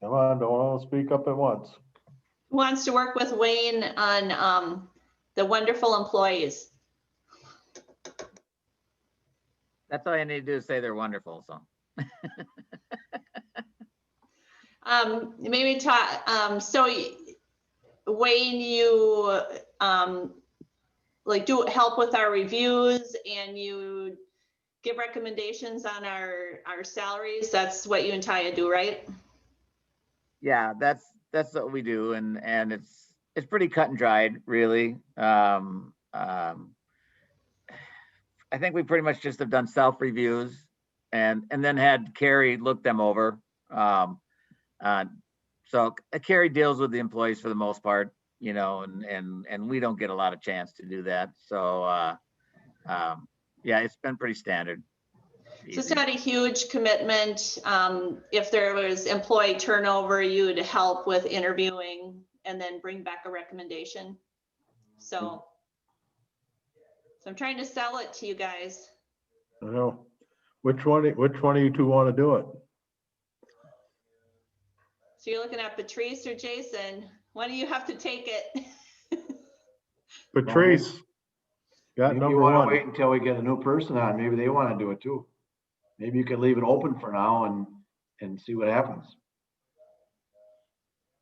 Speaker 1: Come on, don't all speak up at once.
Speaker 9: Who wants to work with Wayne on the wonderful employees?
Speaker 6: That's all you need to do is say they're wonderful, so.
Speaker 9: Maybe talk, so Wayne, you like do help with our reviews and you give recommendations on our salaries. That's what you and Taya do, right?
Speaker 6: Yeah, that's what we do, and it's pretty cut and dried, really. I think we pretty much just have done self reviews, and then had Carrie look them over. So Carrie deals with the employees for the most part, you know, and we don't get a lot of chance to do that. So yeah, it's been pretty standard.
Speaker 9: So it's not a huge commitment. If there was employee turnover, you would help with interviewing and then bring back a recommendation. So I'm trying to sell it to you guys.
Speaker 1: I know. Which one of you two want to do it?
Speaker 9: So you're looking at Patrice or Jason. One of you have to take it.
Speaker 1: Patrice. Got
Speaker 2: Maybe you
Speaker 1: number
Speaker 2: want to
Speaker 1: one.
Speaker 2: wait until we get a new person on. Maybe they want to do it too. Maybe you can leave it open for now and see what happens.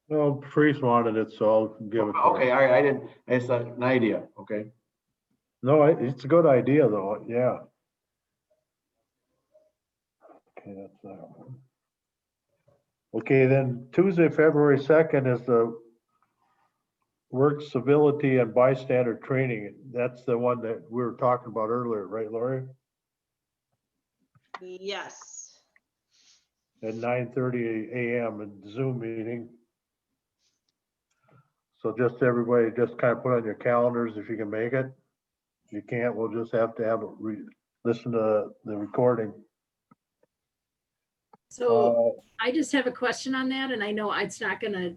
Speaker 1: Well, Patrice wanted it, so I'll give it to her.
Speaker 2: Okay, all right. I just had an idea. Okay.
Speaker 1: No, it's a good idea though, yeah. Okay, that's that one. Okay, then Tuesday, February 2nd is the work civility and bystander training. That's the one that we were talking about earlier, right, Lori?
Speaker 9: Yes.
Speaker 1: At 9:30 a.m. in Zoom meeting. So just everybody just kind of put on your calendars if you can make it. If you can't, we'll just have to have listen to the recording.
Speaker 7: So I just have a question on that, and I know it's not gonna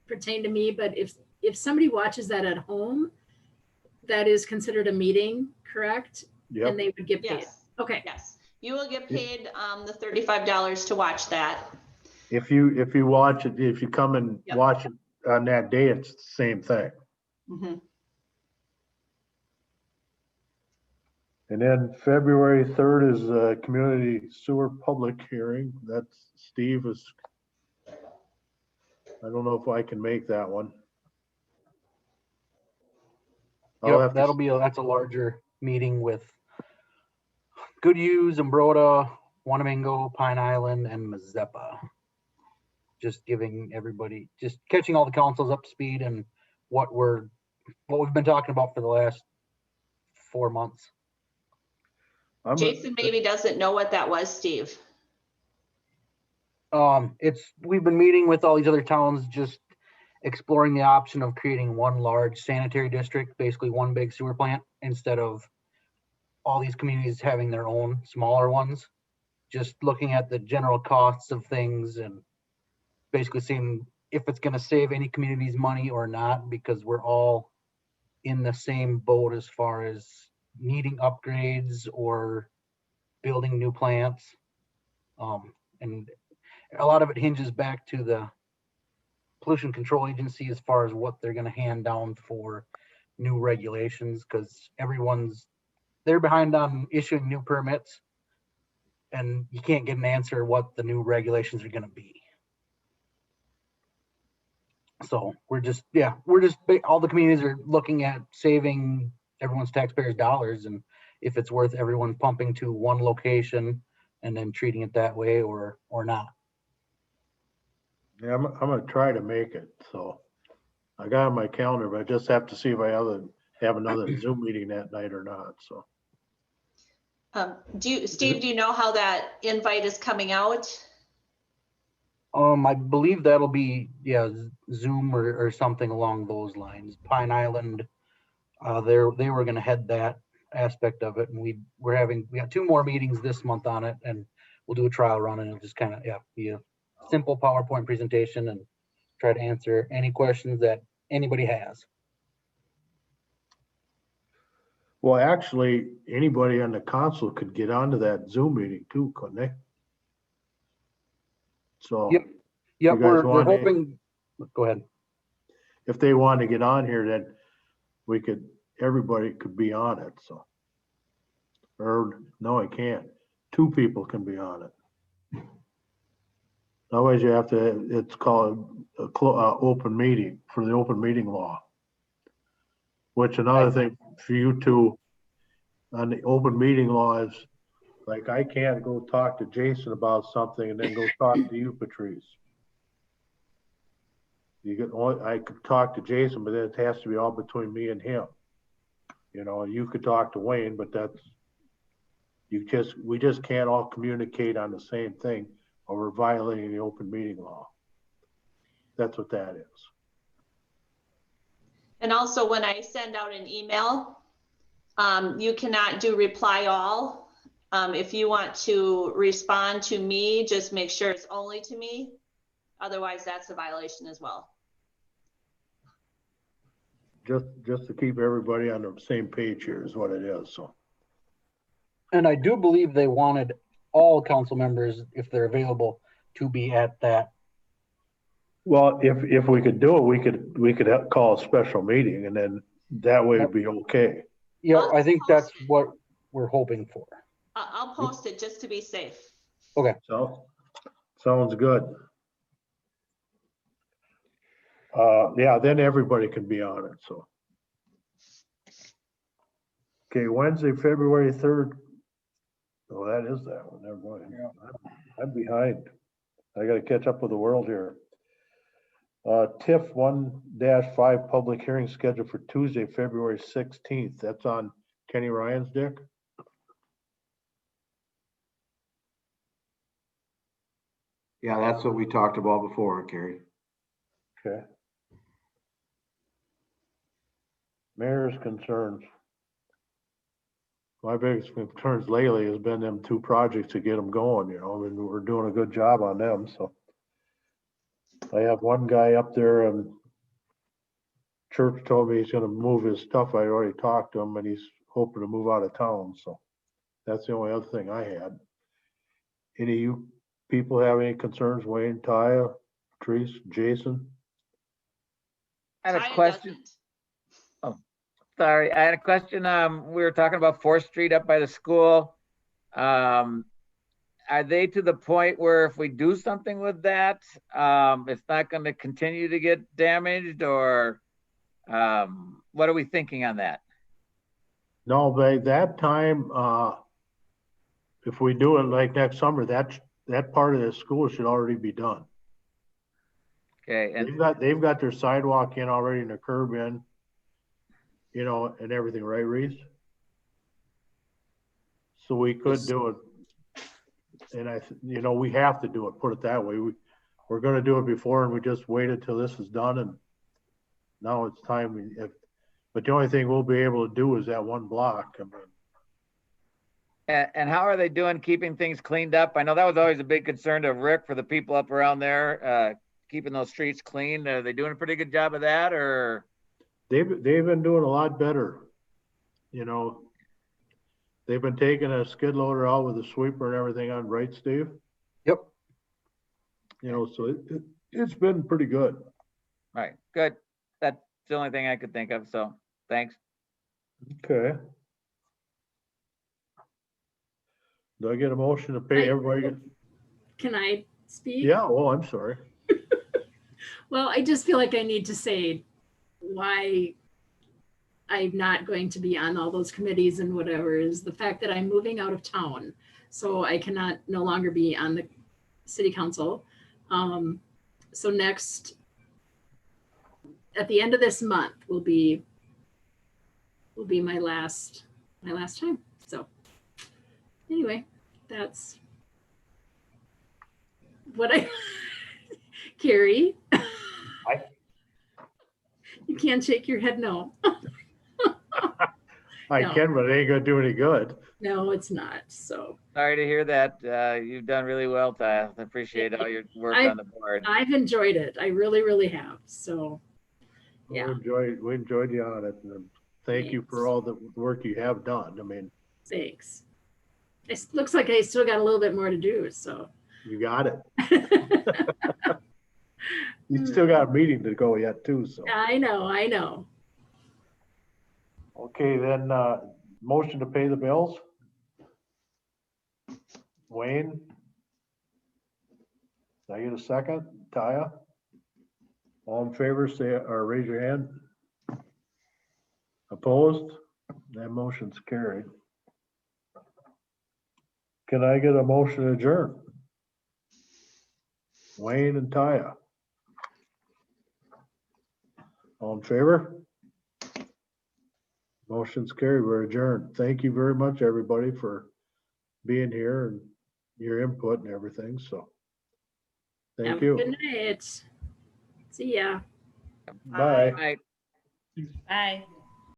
Speaker 7: pertain to me, but if somebody watches that at home, that is considered a meeting, correct?
Speaker 1: Yep.
Speaker 7: And they would get paid.
Speaker 9: Yes.
Speaker 7: Okay.
Speaker 9: Yes. You will get paid the $35 to watch that.
Speaker 1: If you watch it, if you come and
Speaker 9: Yep.
Speaker 1: watch it on that day, it's the same thing.
Speaker 9: Mhm.
Speaker 1: And then February 3rd is a community sewer public hearing. That's Steve is. I don't know if I can make that one. I'll have
Speaker 5: Yep,
Speaker 1: to,
Speaker 5: that's a larger meeting with Goodhue, Zumbrota, Wanamingo, Pine Island, and Mazeppa. Just giving everybody, just catching all the councils up to speed and what we've been talking about for the last 4 months.
Speaker 9: Jason maybe doesn't know what that was, Steve.
Speaker 5: We've been meeting with all these other towns, just exploring the option of creating one large sanitary district, basically one big sewer plant, instead of all these communities having their own smaller ones. Just looking at the general costs of things and basically seeing if it's going to save any communities money or not, because we're all in the same boat as far as needing upgrades or building new plants. And a lot of it hinges back to the pollution control agency as far as what they're going to hand down for new regulations, because they're behind on issuing new permits and you can't get an answer what the new regulations are going to be. So all the communities are looking at saving everyone's taxpayers dollars, and if it's worth everyone pumping to one location and then treating it that way or not.
Speaker 1: yeah, I'm gonna try to make it. So I got it on my calendar, but I just have to see if I have another Zoom meeting that night or not. So.
Speaker 9: Steve, do you know how that invite is coming out?
Speaker 5: I believe that'll be, Zoom or something along those lines. Pine Island, they were gonna head that aspect of it, and we got 2 more meetings this month on it, and we'll do a trial run, and it'll just kind of, be a simple PowerPoint presentation and try to answer any questions that anybody has.
Speaker 1: Well, actually, anybody on the council could get onto that Zoom meeting too, couldn't they? So.
Speaker 5: Yep. Yep,
Speaker 1: you guys
Speaker 5: we're hoping, go ahead.
Speaker 1: If they want to get on here, then everybody could be on it, so. Or, no, I can't. 2 people can be on it. Otherwise you have to, it's called open meeting for the open meeting law. Which another thing for you two on the open meeting law is, like, I can't go talk to Jason about something and then go talk to you, Patrice. I could talk to Jason, but then it has to be all between me and him. You know, you could talk to Wayne, but we just can't all communicate on the same thing, or we're violating the open meeting law. That's what that is.
Speaker 9: And also when I send out an email, you cannot do reply all. If you want to respond to me, just make sure it's only to me. Otherwise, that's a violation as well.
Speaker 1: Just to keep everybody on the same page here is what it is, so.
Speaker 5: And I do believe they wanted all council members, if they're available, to be at that.
Speaker 1: Well, if we could do it, we could call a special meeting, and then that way it'd be okay.
Speaker 5: Yeah, I think that's what we're hoping for.
Speaker 9: I'll post it just to be safe.
Speaker 5: Okay.
Speaker 1: So, sounds good. Yeah, then everybody can be on it, so. Okay, Wednesday, February 3rd. Oh, that is that one. Never mind. I'm behind. I gotta catch up with the world here. TIF 1-5 public hearing scheduled for Tuesday, February 16th. That's on Kenny Ryan's, Dick?
Speaker 2: Yeah, that's what we talked about before, Carrie.
Speaker 1: Okay. Mayor's concerns. My biggest concerns lately has been them two projects to get them going, you know, and we're doing a good job on them, so. I have one guy up there and Church told me he's gonna move his stuff. I already talked to him and he's hoping to move out of town, so. That's the only other thing I had. Any of you people have any concerns? Wayne, Taya, Patrice, Jason?
Speaker 6: I had a
Speaker 9: Taya
Speaker 6: question.
Speaker 9: doesn't.
Speaker 6: Sorry, I had a question. We were talking about 4th Street up by the school. Are they to the point where if we do something with that, it's not going to continue to get damaged, or what are we thinking on that?
Speaker 1: No, by that time, if we do it like next summer, that part of the school should already be done.
Speaker 6: Okay, and
Speaker 1: They've got their sidewalk in already and the curb in, you know, and everything, right, Reese? So we could do it. And you know, we have to do it, put it that way. We're gonna do it before and we just waited till this is done and now it's time. But the only thing we'll be able to do is that one block. I mean,
Speaker 6: and how are they doing keeping things cleaned up? I know that was always a big concern of Rick for the people up around there, keeping those streets clean. Are they doing a pretty good job of that, or?
Speaker 1: They've been doing a lot better, you know. They've been taking a skid loader out with a sweeper and everything on, right, Steve?
Speaker 5: Yep.
Speaker 1: You know, so it's been pretty good.
Speaker 6: Right, good. That's the only thing I could think of, so thanks.
Speaker 1: Okay. Do I get a motion to pay everybody?
Speaker 7: Can I speak?
Speaker 1: Yeah, oh, I'm sorry.
Speaker 7: Well, I just feel like I need to say why I'm not going to be on all those committees and whatever is the fact that I'm moving out of town. So I cannot no longer be on the city council. So next, at the end of this month will be my last time. So anyway, that's what I, Carrie. You can't shake your head no.
Speaker 1: I
Speaker 7: No.
Speaker 1: can, but it ain't gonna do any good.
Speaker 7: No, it's not. So
Speaker 6: Sorry to hear that. You've done really well, Ty. I appreciate all your work on the board.
Speaker 7: I've enjoyed it. I really, really have. So yeah,
Speaker 1: We enjoyed you on it, and thank you for all the work you have done. I mean,
Speaker 7: thanks. It looks like I still got a little bit more to do. So
Speaker 1: you got it. You still got a meeting to go yet too, so.
Speaker 7: I know.
Speaker 1: Okay, then, motion to pay the bills. Wayne? Did I get a second? Taya? All in favor, say, or raise your hand. Opposed? That motion's carried. Can I get a motion to adjourn? Wayne and Taya? All in favor? Motion's carried. We're adjourned. Thank you very much, everybody, for being here and your input and everything, so. Thank
Speaker 7: Have a
Speaker 1: you.
Speaker 7: good night. See ya.
Speaker 1: Bye.
Speaker 6: Right.
Speaker 3: Bye.